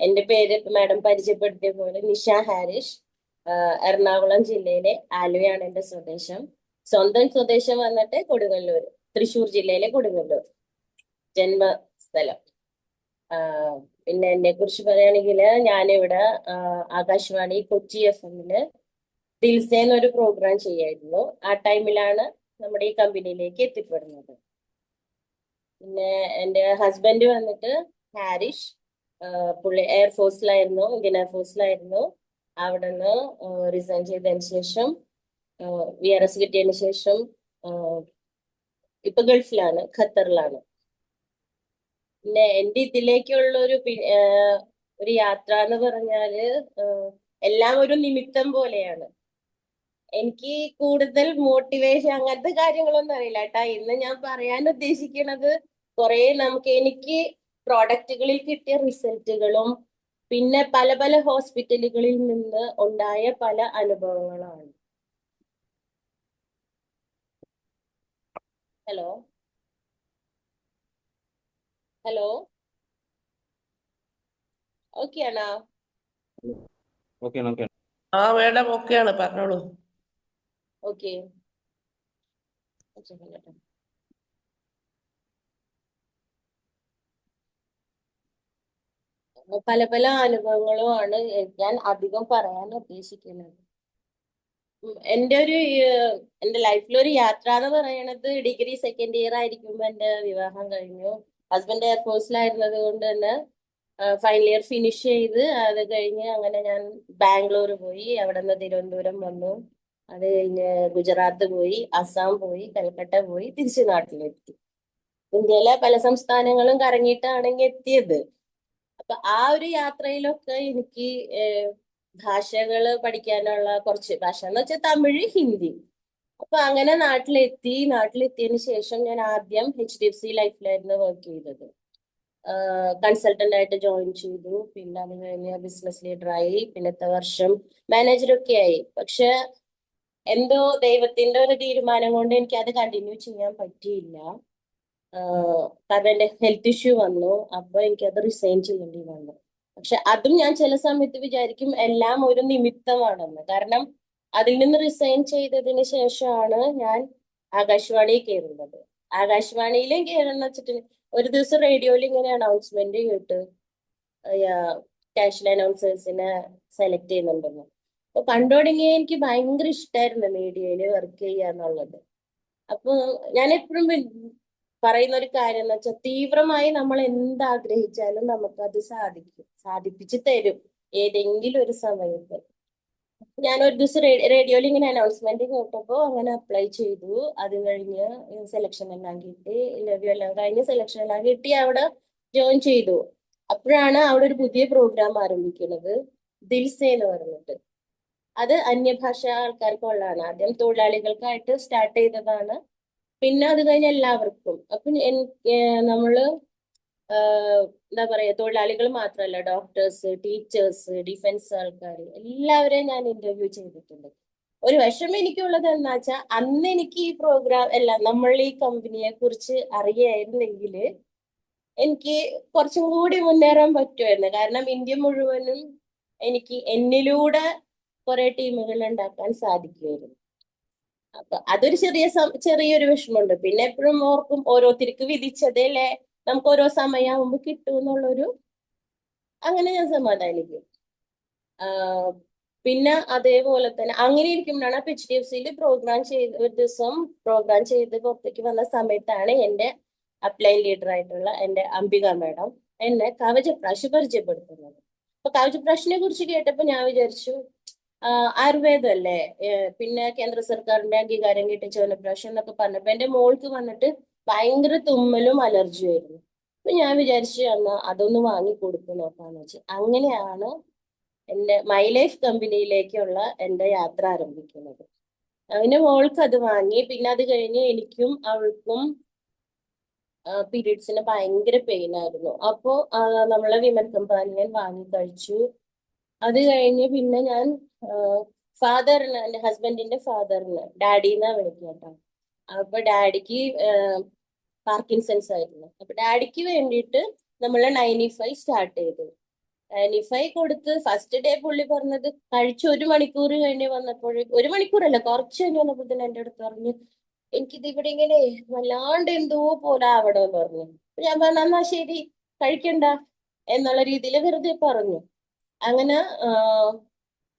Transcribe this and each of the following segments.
എൻ്റെ പേര് മാഡം പരിചയപ്പെടുത്തിയ പോലെ നിഷ ഹാരിഷ്. എറണാകുളം ജില്ലയിലെ ആലുവയാണ് എൻ്റെ സ്വദേശം. സ്വന്തം സ്വദേശം വന്നിട്ട് കൊടുങ്ങല്ലൂർ, തൃശ്ശൂർ ജില്ലയിലെ കൊടുങ്ങല്ലൂർ ജന്മസ്ഥലം. പിന്നെ എന്നെ കുറിച്ച് പറയുകയാണെങ്കിൽ ഞാനിവിടെ ആകാശവാണി കൊച്ചി FM-ല് ദിൽസേ എന്നൊരു പ്രോഗ്രാം ചെയ്യായിരുന്നു. ആ ടൈമിലാണ് നമ്മുടെ ഈ കമ്പനിയിലേക്ക് എത്തിപ്പെടുന്നത്. പിന്നെ എൻ്റെ ഹസ്ബൻഡ് വന്നിട്ട് ഹാരിഷ്. പുള്ളി എയർഫോഴ്സിലായിരുന്നു, ഇന്ത്യൻ എയർഫോഴ്സിലായിരുന്നു. അവിടെ നിന്ന് റിസൈൻ ചെയ്തതിന് ശേഷം VRS കിട്ടിയതിന് ശേഷം ഇപ്പൊ ഗൾഫിലാണ്, ഖത്തറിലാണ്. പിന്നെ എൻ്റെ ഇതിലേക്കുള്ള ഒരു യാത്ര എന്ന് പറഞ്ഞാല് എല്ലാം ഒരു നിമിത്തം പോലെയാണ്. എനിക്ക് കൂടുതൽ മോട്ടിവേഷൻ അങ്ങനത്തെ കാര്യങ്ങളൊന്നും അറിയില്ല കേട്ടാ. ഇന്ന് ഞാൻ പറയാൻ ഉദ്ദേശിക്കുന്നത് എനിക്ക് പ്രോഡക്റ്റുകളിൽ കിട്ടിയ റിസൾട്ടുകളും പിന്നെ പല പല ഹോസ്പിറ്റലുകളിൽ നിന്ന് ഉണ്ടായ പല അനുഭവങ്ങളാണ്. ഹലോ ഹലോ ഓക്കെ ആണോ? ആ മേഡം ഓക്കെയാണ്, പറഞ്ഞോളൂ. ഓക്കെ. പല പല അനുഭവങ്ങളുമാണ് ഞാൻ അധികം പറയാൻ ഉദ്ദേശിക്കുന്നത്. എന്റെ ലൈഫിലൊരു യാത്ര എന്ന് പറയണത് ഡിഗ്രി സെക്കൻഡ് ഇയർ ആയിരിക്കുമ്പോ എന്റെ വിവാഹം കഴിഞ്ഞു. ഹസ്ബൻഡ് എയർഫോഴ്സിലായിരുന്നത് കൊണ്ട് തന്നെ ഫൈനൽ ഇയർ ഫിനിഷ് ചെയ്ത് അത് കഴിഞ്ഞ് അങ്ങനെ ഞാൻ ബാംഗ്ലൂർ പോയി. അവിടെ നിന്ന് തിരുവനന്തപുരം വന്നു. അത് കഴിഞ്ഞ് ഗുജറാത്ത് പോയി, അസാം പോയി, കൽക്കട്ട പോയി, തിരിച്ച് നാട്ടിലെത്തി. ഇന്ത്യയിലെ പല സംസ്ഥാനങ്ങളും കറങ്ങിയിട്ടാണ് എത്തിയത്. അപ്പൊ ആ ഒരു യാത്രയിലൊക്കെ എനിക്ക് ഭാഷകള് പഠിക്കാനുള്ള കുറച്ച് ഭാഷ എന്ന് വെച്ചാൽ തമിഴ്, ഹിന്ദി. അപ്പൊ അങ്ങനെ നാട്ടിലെത്തിയതിനു ശേഷം ഞാൻ ആദ്യം HDFC ലൈഫിലായിരുന്നു വർക്ക് ചെയ്തത്. കൺസൾട്ടന്റ് ആയിട്ട് ജോയിൻ ചെയ്തു. പിന്നെ അത് കഴിഞ്ഞ് ബിസിനസ് ലീഡറായി. പിന്നത്തെ വർഷം മാനേജറൊക്കെ ആയി. പക്ഷെ എന്തോ ദൈവത്തിന്റെ ഒരു തീരുമാനം കൊണ്ട് എനിക്ക് അത് കണ്ടിന്യൂ ചെയ്യാൻ പറ്റിയില്ല. കാരണം എന്റെ ഹെൽത്ത് ഇഷ്യൂ വന്നു. അപ്പൊ എനിക്കത് റിസൈൻ ചെയ്യേണ്ടി വന്നു. പക്ഷെ അതും ഞാൻ ചില സമയത്ത് വിചാരിക്കും എല്ലാം ഒരു നിമിത്തമാണെന്ന്. കാരണം അതിൽ നിന്ന് റിസൈൻ ചെയ്തതിന് ശേഷമാണ് ഞാൻ ആകാശവാണിയിൽ കയറുന്നത്. ആകാശവാണിയിലും കയറുന്ന വെച്ചിട്ട് ഒരു ദിവസം റേഡിയോയിൽ ഇങ്ങനെ അനൗൺസ്മെന്റ് കേട്ട് കാഷ്വൽ അനൗൺസേഴ്സിനെ സെലക്ട് ചെയ്യുന്നുണ്ടെന്ന്. അപ്പൊ പണ്ട് തുടങ്ങിയ എനിക്ക് ഭയങ്കര ഇഷ്ടമായിരുന്നു മീഡിയയിൽ വർക്ക് ചെയ്യുക എന്നുള്ളത്. അപ്പൊ ഞാൻ എപ്പോഴും പറയുന്ന ഒരു കാര്യം എന്ന് വെച്ചാൽ തീവ്രമായി നമ്മൾ എന്താഗ്രഹിച്ചാലും നമുക്കത് സാധിപ്പിച്ച് തരും ഏതെങ്കിലും ഒരു സമയത്ത്. ഞാൻ ഒരു ദിവസം റേഡിയോയിൽ ഇങ്ങനെ അനൗൺസ്മെന്റ് കേട്ടപ്പോൾ അങ്ങനെ അപ്ലൈ ചെയ്തു. അത് കഴിഞ്ഞ് സെലക്ഷൻ എല്ലാം കിട്ടി, ഇന്റർവ്യൂ എല്ലാം കഴിഞ്ഞ് സെലക്ഷൻ എല്ലാം കിട്ടി, അവിടെ ജോയിൻ ചെയ്തു. അപ്പോഴാണ് അവിടെ ഒരു പുതിയ പ്രോഗ്രാം ആരംഭിക്കുന്നത്, ദിൽസേ എന്ന് പറഞ്ഞിട്ട്. അത് അന്യഭാഷ ആൾക്കാർക്കുള്ളതാണ്. ആദ്യം തൊഴിലാളികൾക്കായിട്ട് സ്റ്റാർട്ട് ചെയ്തതാണ്. പിന്നെ അത് കഴിഞ്ഞ എല്ലാവർക്കും. അപ്പൊ നമ്മള് എന്താ പറയാ, തൊഴിലാളികൾ മാത്രമല്ല, ഡോക്ടേഴ്സ്, ടീച്ചേഴ്സ്, ഡിഫൻസ് ആൾക്കാർ എല്ലാവരെയും ഞാൻ ഇന്റർവ്യൂ ചെയ്തിട്ടുണ്ട്. ഒരു വിഷമം എനിക്കുള്ളത് എന്താ വെച്ചാൽ അന്ന് എനിക്ക് ഈ പ്രോഗ്രാം നമ്മൾ ഈ കമ്പനിയെ കുറിച്ച് അറിയായിരുന്നെങ്കിൽ എനിക്ക് കുറച്ചും കൂടി മുന്നേറാൻ പറ്റുമായിരുന്നു. കാരണം ഇന്ത്യ മുഴുവനും എനിക്ക് എന്നിലൂടെ കുറെ ടീമുകൾ ഉണ്ടാക്കാൻ സാധിക്കുമായിരുന്നു. അപ്പൊ അതൊരു ചെറിയൊരു വിഷമമുണ്ട്. പിന്നെ എപ്പോഴും ഓർക്കും ഓരോരുത്തർക്ക് വിധിച്ചതല്ലേ നമുക്ക് ഓരോ സമയമാകുമ്പോ കിട്ടും എന്നുള്ളൊരു, അങ്ങനെ ഞാൻ സമാധാനിക്കും. പിന്നെ അതേപോലെ തന്നെ അങ്ങനെ ഇരിക്കുമ്പോഴാണ് HDFC-യിൽ ഒരു ദിവസം പ്രോഗ്രാം ചെയ്ത് പുറത്തേക്ക് വന്ന സമയത്താണ് എൻ്റെ അപ്ലൈൻ ലീഡർ ആയിട്ടുള്ള എൻ്റെ അംബിക മാഡം എന്നെ കവചപ്രാശ് പരിചയപ്പെടുത്തുന്നത്. അപ്പൊ കവചപ്രാശിനെ കുറിച്ച് കേട്ടപ്പോൾ ഞാൻ വിചാരിച്ചു ആയുർവേദം അല്ലേ, പിന്നെ കേന്ദ്ര സർക്കാരിന്റെ അംഗീകാരം കിട്ടിയ ചവനപ്രാശം എന്നൊക്കെ പറഞ്ഞപ്പോ എന്റെ മോൾക്ക് വന്നിട്ട് ഭയങ്കര തുമ്മലും അലർജിയും ആയിരുന്നു. അപ്പൊ ഞാൻ വിചാരിച്ചു എന്നാ അതൊന്ന് വാങ്ങി കൊടുത്തു നോക്കാന്ന് വെച്ച് അങ്ങനെയാണ് എൻ്റെ മൈ ലൈഫ് കമ്പനിയിലേക്കുള്ള എൻ്റെ യാത്ര ആരംഭിക്കുന്നത്. അങ്ങനെ മോൾക്ക് അത് വാങ്ങി. പിന്നെ അത് കഴിഞ്ഞ് എനിക്കും അവൾക്കും പീരീഡ്സിന് ഭയങ്കര പെയിൻ ആയിരുന്നു. അപ്പോ നമ്മളെ വിമൻ കമ്പാനിയൻ വാങ്ങി കഴിച്ചു. അത് കഴിഞ്ഞ് പിന്നെ ഞാൻ ഫാദറിന്, എൻ്റെ ഹസ്ബൻഡിന്റെ ഫാദറിന് ഡാഡി എന്നാ വിളിക്കുക കേട്ടോ. അപ്പൊ ഡാഡിക്ക് പാർക്കിൻസൺസ് ആയിരുന്നു. അപ്പൊ ഡാഡിക്ക് വേണ്ടിയിട്ട് നമ്മൾ 95 സ്റ്റാർട്ട് ചെയ്തു. നിഫൈ കൊടുത്ത് ഫസ്റ്റ് ഡേ പുള്ളി പറഞ്ഞത് കഴിച്ച് 1 മണിക്കൂർ കഴിഞ്ഞ് വന്നപ്പോഴേക്കും, 1 മണിക്കൂറല്ല കുറച്ച് കഴിഞ്ഞ് വന്നപ്പോൾ തന്നെ എന്റെ അടുത്ത് പറഞ്ഞു എനിക്കിത് ഇവിടെ ഇങ്ങനെ വല്ലാണ്ട് എന്തോ പോലെ ആവണമെന്ന് പറഞ്ഞു. അപ്പൊ ഞാൻ പറഞ്ഞു എന്നാ ശരി കഴിക്കണ്ട എന്നുള്ള രീതിയിൽ വെറുതെ പറഞ്ഞു. അങ്ങനെ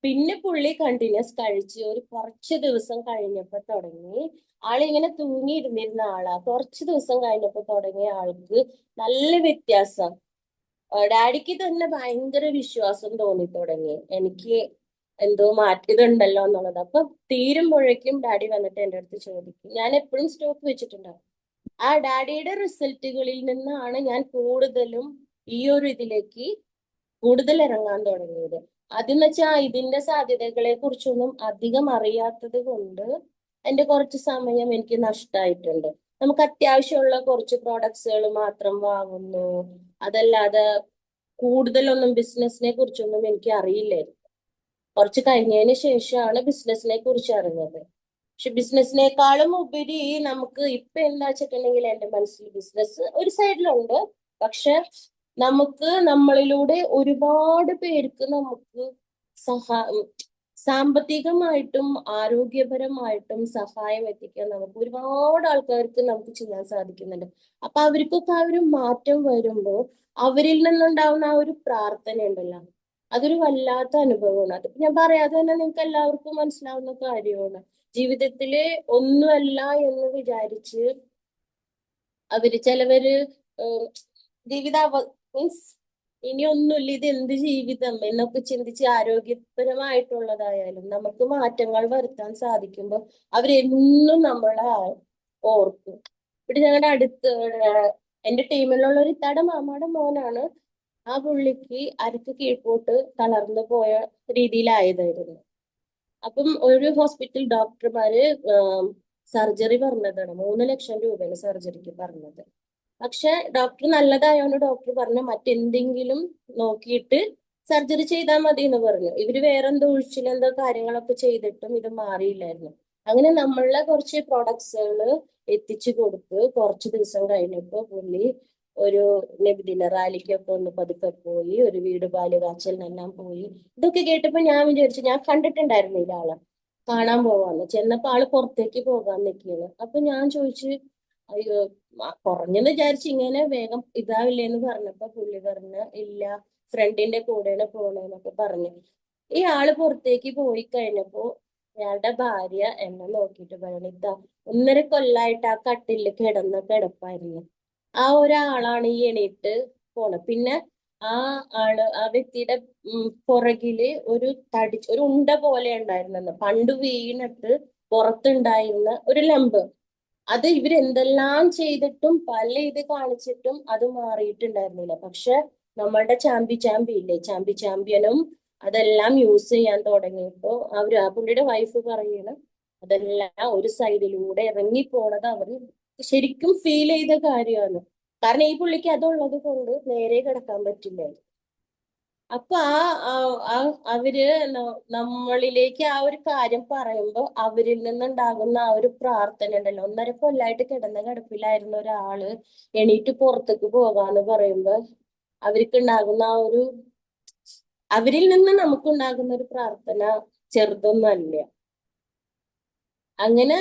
പിന്നെ പുള്ളി കണ്ടിന്യൂസ് കഴിച്ച് ഒരു കുറച്ച് ദിവസം കഴിഞ്ഞപ്പോ തുടങ്ങി ആളിങ്ങനെ തൂങ്ങിയിരുന്നിരുന്ന ആളാ. കുറച്ച് ദിവസം കഴിഞ്ഞപ്പോ തുടങ്ങിയ ആൾക്ക് നല്ല വ്യത്യാസം. ഡാഡിക്ക് തന്നെ ഭയങ്കര വിശ്വാസം തോന്നി തുടങ്ങി എനിക്ക് എന്തോ ഇതുണ്ടല്ലോ എന്നുള്ളത്. അപ്പൊ തീരുമ്പോഴേക്കും ഡാഡി വന്നിട്ട് എന്റെ അടുത്ത് ചോദിക്കും. ഞാൻ എപ്പോഴും സ്റ്റോക്ക് വെച്ചിട്ടുണ്ടാവും. ആ ഡാഡിയുടെ റിസൾട്ടുകളിൽ നിന്നാണ് ഞാൻ കൂടുതലും ഈ ഒരു ഇതിലേക്ക് കൂടുതൽ ഇറങ്ങാൻ തുടങ്ങിയത്. അതെന്ന് വെച്ചാൽ ഇതിന്റെ സാധ്യതകളെ കുറിച്ചൊന്നും അധികം അറിയാത്തത് കൊണ്ട് എന്റെ കുറച്ച് സമയം എനിക്ക് നഷ്ടമായിട്ടുണ്ട്. നമുക്ക് അത്യാവശ്യമുള്ള കുറച്ച് പ്രോഡക്ട്സുകൾ മാത്രം വാങ്ങുന്നു. അതല്ലാതെ കൂടുതലൊന്നും ബിസിനസിനെ കുറിച്ചൊന്നും എനിക്ക് അറിയില്ലായിരുന്നു. കുറച്ച് കഴിഞ്ഞതിന് ശേഷമാണ് ബിസിനസിനെ കുറിച്ച് അറിഞ്ഞത്. പക്ഷെ ബിസിനസിനേക്കാളും ഉപരി നമുക്ക് ഇപ്പൊ എന്താ വെച്ചിട്ടുണ്ടെങ്കിൽ എന്റെ മനസ്സിൽ ബിസിനസ് ഒരു സൈഡിലുണ്ട്. പക്ഷെ നമുക്ക് നമ്മളിലൂടെ ഒരുപാട് പേർക്ക് നമുക്ക് സഹാ സാമ്പത്തികമായിട്ടും ആരോഗ്യപരമായിട്ടും സഹായം എത്തിക്കാൻ നമുക്ക് ഒരുപാട് ആൾക്കാർക്ക് നമുക്ക് ചെയ്യാൻ സാധിക്കുന്നുണ്ട്. അപ്പൊ അവർക്കൊക്കെ ആ ഒരു മാറ്റം വരുമ്പോൾ അവരിൽ നിന്നുണ്ടാവുന്ന ആ ഒരു പ്രാർത്ഥന ഉണ്ടല്ലോ, അതൊരു വല്ലാത്ത അനുഭവമാണ്. അത് ഞാൻ പറയാതെ തന്നെ നിങ്ങൾക്ക് എല്ലാവർക്കും മനസ്സിലാവുന്ന കാര്യമാണ്. ജീവിതത്തില് ഒന്നുമല്ല എന്ന് വിചാരിച്ച് ചിലവര് ജീവിത മീൻസ് ഇനി ഒന്നുമില്ല ഇത് എന്ത് ജീവിതം എന്നൊക്കെ ചിന്തിച്ച് ആരോഗ്യപരമായിട്ടുള്ളതായാലും നമുക്ക് മാറ്റങ്ങൾ വരുത്താൻ സാധിക്കുമ്പോൾ അവരെന്നും നമ്മളെ ഓർക്കും. ഇവിടെ ഞങ്ങളുടെ അടുത്ത് എന്റെ ടീമിലുള്ള ഒരു ഇത്താടെ മാമാടെ മോനാണ്. ആ പുള്ളിക്ക് അരക്ക് കീഴ്പോട്ട് തളർന്നു പോയ രീതിയിലായതായിരുന്നു. അപ്പം ഒരു ഹോസ്പിറ്റൽ ഡോക്ടർമാര് സർജറി പറഞ്ഞതാണ്. 3 ലക്ഷം രൂപയാണ് സർജറിക്ക് പറഞ്ഞത്. പക്ഷെ ഡോക്ടർ നല്ലതായോണ്ട് ഡോക്ടർ പറഞ്ഞു മറ്റെന്തെങ്കിലും നോക്കിയിട്ട് സർജറി ചെയ്താൽ മതി എന്ന് പറഞ്ഞു. ഇവര് വേറെന്തോ ഒഴിച്ചിലെന്തോ കാര്യങ്ങളൊക്കെ ചെയ്തിട്ടും ഇത് മാറിയില്ലായിരുന്നു. അങ്ങനെ നമ്മളെ കുറച്ച് പ്രൊഡക്ട്സുകൾ എത്തിച്ചു കൊടുത്ത് കുറച്ച് ദിവസം കഴിഞ്ഞപ്പോ പുള്ളി ഒരു നബിദിന റാലിക്കൊക്കെ ഒന്ന് പതുക്കെ പോയി, ഒരു വീട് പാല് കാച്ചലിനെല്ലാം പോയി. ഇതൊക്കെ കേട്ടപ്പോ ഞാൻ വിചാരിച്ചു, ഞാൻ കണ്ടിട്ടുണ്ടായിരുന്നില്ല ആളെ, കാണാൻ പോവാന്ന്. ചെന്നപ്പോ ആള് പുറത്തേക്ക് പോകാൻ നിൽക്കുകയാണ്. അപ്പൊ ഞാൻ ചോദിച്ചു അയ്യോ കുറഞ്ഞെന്ന് വിചാരിച്ചു ഇങ്ങനെ വേഗം ഇതാവില്ലേന്ന് പറഞ്ഞപ്പോ പുള്ളി പറഞ്ഞ ഇല്ല ഫ്രണ്ടിന്റെ കൂടെയാണ് പോണേന്നൊക്കെ പറഞ്ഞു. ഈ ആള് പുറത്തേക്ക് പോയി കഴിഞ്ഞപ്പോ അയാളുടെ ഭാര്യ എന്നെ നോക്കിയിട്ട് പറഞ്ഞു ഇതാ 1.5 കൊല്ലായിട്ട് ആ കട്ടിലിൽ കിടന്ന കിടപ്പായിരുന്നു. ആ ഒരാളാണ് ഈ എണീറ്റ് പോണത്. പിന്നെ ആ ആ വ്യക്തിയുടെ പുറകില് ഒരു ഉണ്ട പോലെ ഉണ്ടായിരുന്നെന്ന്, പണ്ട് വീണിട്ട് പുറത്തുണ്ടായിരുന്ന ഒരു ലംബ്. അത് ഇവരെന്തെല്ലാം ചെയ്തിട്ടും പല ഇത് കാണിച്ചിട്ടും അത് മാറിയിട്ടുണ്ടായിരുന്നില്ല. പക്ഷെ നമ്മളുടെ ചാമ്പി ഇല്ലേ, ചാമ്പ്യനും അതെല്ലാം യൂസ് ചെയ്യാൻ തുടങ്ങിയപ്പോ ആ പുള്ളിയുടെ വൈഫ് പറയണ അതെല്ലാം ഒരു സൈഡിലൂടെ ഇറങ്ങി പോണത് അവര് ശരിക്കും ഫീൽ ചെയ്ത കാര്യമാണ്. കാരണം ഈ പുള്ളിക്ക് അതുള്ളത് കൊണ്ട് നേരെ കിടക്കാൻ പറ്റില്ല. അപ്പൊ അവര് നമ്മളിലേക്ക് ആ ഒരു കാര്യം പറയുമ്പോ അവരിൽ നിന്നുണ്ടാകുന്ന ആ ഒരു പ്രാർത്ഥന ഉണ്ടല്ലോ. 1.5 കൊല്ലായിട്ട് കിടന്ന കിടപ്പിലായിരുന്ന ഒരാള് എണീറ്റ് പുറത്തേക്ക് പോകാന്ന് പറയുമ്പോ അവർക്ക് ഉണ്ടാകുന്ന ആ ഒരു അവരിൽ നിന്ന് നമുക്കുണ്ടാകുന്ന ഒരു പ്രാർത്ഥന ചെറുതൊന്നും അല്ല. അങ്ങനെ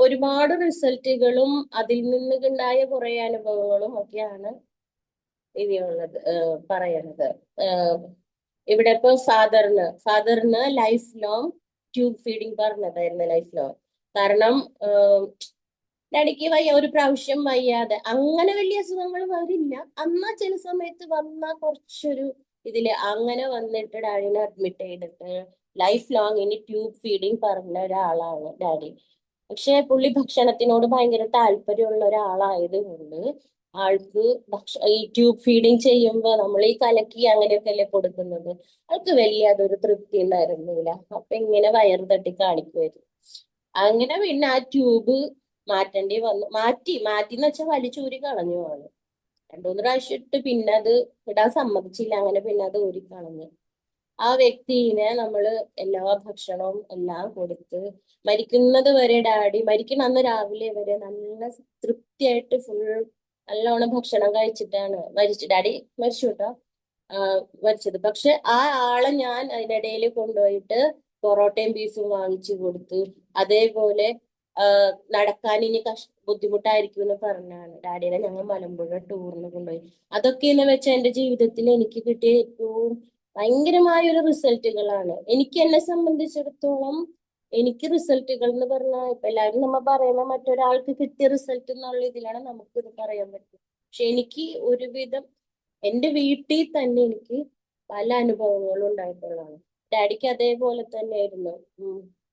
ഒരുപാട് റിസൾട്ടുകളും അതിൽ നിന്നുണ്ടായ കുറെ അനുഭവങ്ങളും ഒക്കെയാണ് ഇനിയുള്ളത് പറയണത്. ഇവിടെ ഇപ്പൊ ഫാദറിന് ലൈഫ് ലോങ് ട്യൂബ് ഫീഡിങ് പറഞ്ഞതായിരുന്നു. Life long. കാരണം ഡാഡിക്ക് ഒരു പ്രാവശ്യം വയ്യാതെ അങ്ങനെ വലിയ അസുഖങ്ങൾ വരില്ല, എന്നാ ചില സമയത്ത് വന്ന കുറച്ചൊരു ഇതില് അങ്ങനെ വന്നിട്ട് ഡാഡിനെ അഡ്മിറ്റ് ചെയ്തിട്ട് ലൈഫ് ലോങ് ഇനി ട്യൂബ് ഫീഡിങ് പറഞ്ഞ ഒരാളാണ് ഡാഡി. പക്ഷെ പുള്ളി ഭക്ഷണത്തിനോട് ഭയങ്കര താല്പര്യമുള്ള ഒരാളായത് കൊണ്ട് ആൾക്ക് ഈ ട്യൂബ് ഫീഡിങ് ചെയ്യുമ്പോ നമ്മൾ ഈ കലക്കി അങ്ങനെയൊക്കെ അല്ലേ കൊടുക്കുന്നത്. ആൾക്ക് വലിയ അതൊരു തൃപ്തി ഉണ്ടായിരുന്നില്ല. അപ്പൊ ഇങ്ങനെ വയറ് തട്ടി കാണിക്കുമായിരുന്നു. അങ്ങനെ പിന്നെ ആ ട്യൂബ് മാറ്റേണ്ടി വന്നു. മാറ്റിന്ന് വെച്ചാൽ വലിച്ചൂരി കളഞ്ഞു ആണ്. 2-3 പ്രാവശ്യം ഇട്ട് പിന്നെ അത് ഇടാൻ സമ്മതിച്ചില്ല. അങ്ങനെ പിന്നെ അത് ഊരി കളഞ്ഞു. ആ വ്യക്തിനെ നമ്മള് എല്ലാ ഭക്ഷണവും എല്ലാം കൊടുത്ത് മരിക്കുന്നത് വരെ മരിക്കുന്ന അന്ന് രാവിലെ വരെ നല്ല തൃപ്തിയായിട്ട് നല്ലോണം ഭക്ഷണം കഴിച്ചിട്ടാണ് ഡാഡി മരിച്ചു കേട്ടോ. ആ, വരച്ചത്. പക്ഷെ ആ ആളെ ഞാൻ അതിനിടയിൽ കൊണ്ടുപോയിട്ട് പൊറോട്ടയും ബീഫും വാങ്ങിച്ചു കൊടുത്തു. അതേപോലെ ആ, നടക്കാൻ ഇനി ബുദ്ധിമുട്ടായിരിക്കും എന്ന് പറഞ്ഞാണ് ഡാഡിനെ ഞങ്ങൾ മലമ്പുഴ ടൂറിന് കൊണ്ടുപോയി. അതൊക്കെ എന്ന് വെച്ചാൽ എന്റെ ജീവിതത്തിൽ എനിക്ക് കിട്ടിയ ഏറ്റവും ഭയങ്കരമായ ഒരു റിസൾട്ടുകളാണ്. എനിക്ക് എന്നെ സംബന്ധിച്ചിടത്തോളം എനിക്ക് റിസൾട്ടുകൾ എന്ന് പറഞ്ഞാൽ ഇപ്പൊ എല്ലാവരും നമ്മ പറയുന്ന മറ്റൊരാൾക്ക് കിട്ടിയ റിസൾട്ട് എന്നുള്ള ഇതിലാണ് നമുക്ക് ഇത് പറയാൻ പറ്റും. പക്ഷെ എനിക്ക് ഒരുവിധം എന്റെ വീട്ടിൽ തന്നെ എനിക്ക് പല അനുഭവങ്ങളും ഉണ്ടായിട്ടുള്ളതാണ്. ഡാഡിക്ക് അതേപോലെ തന്നെയായിരുന്നു.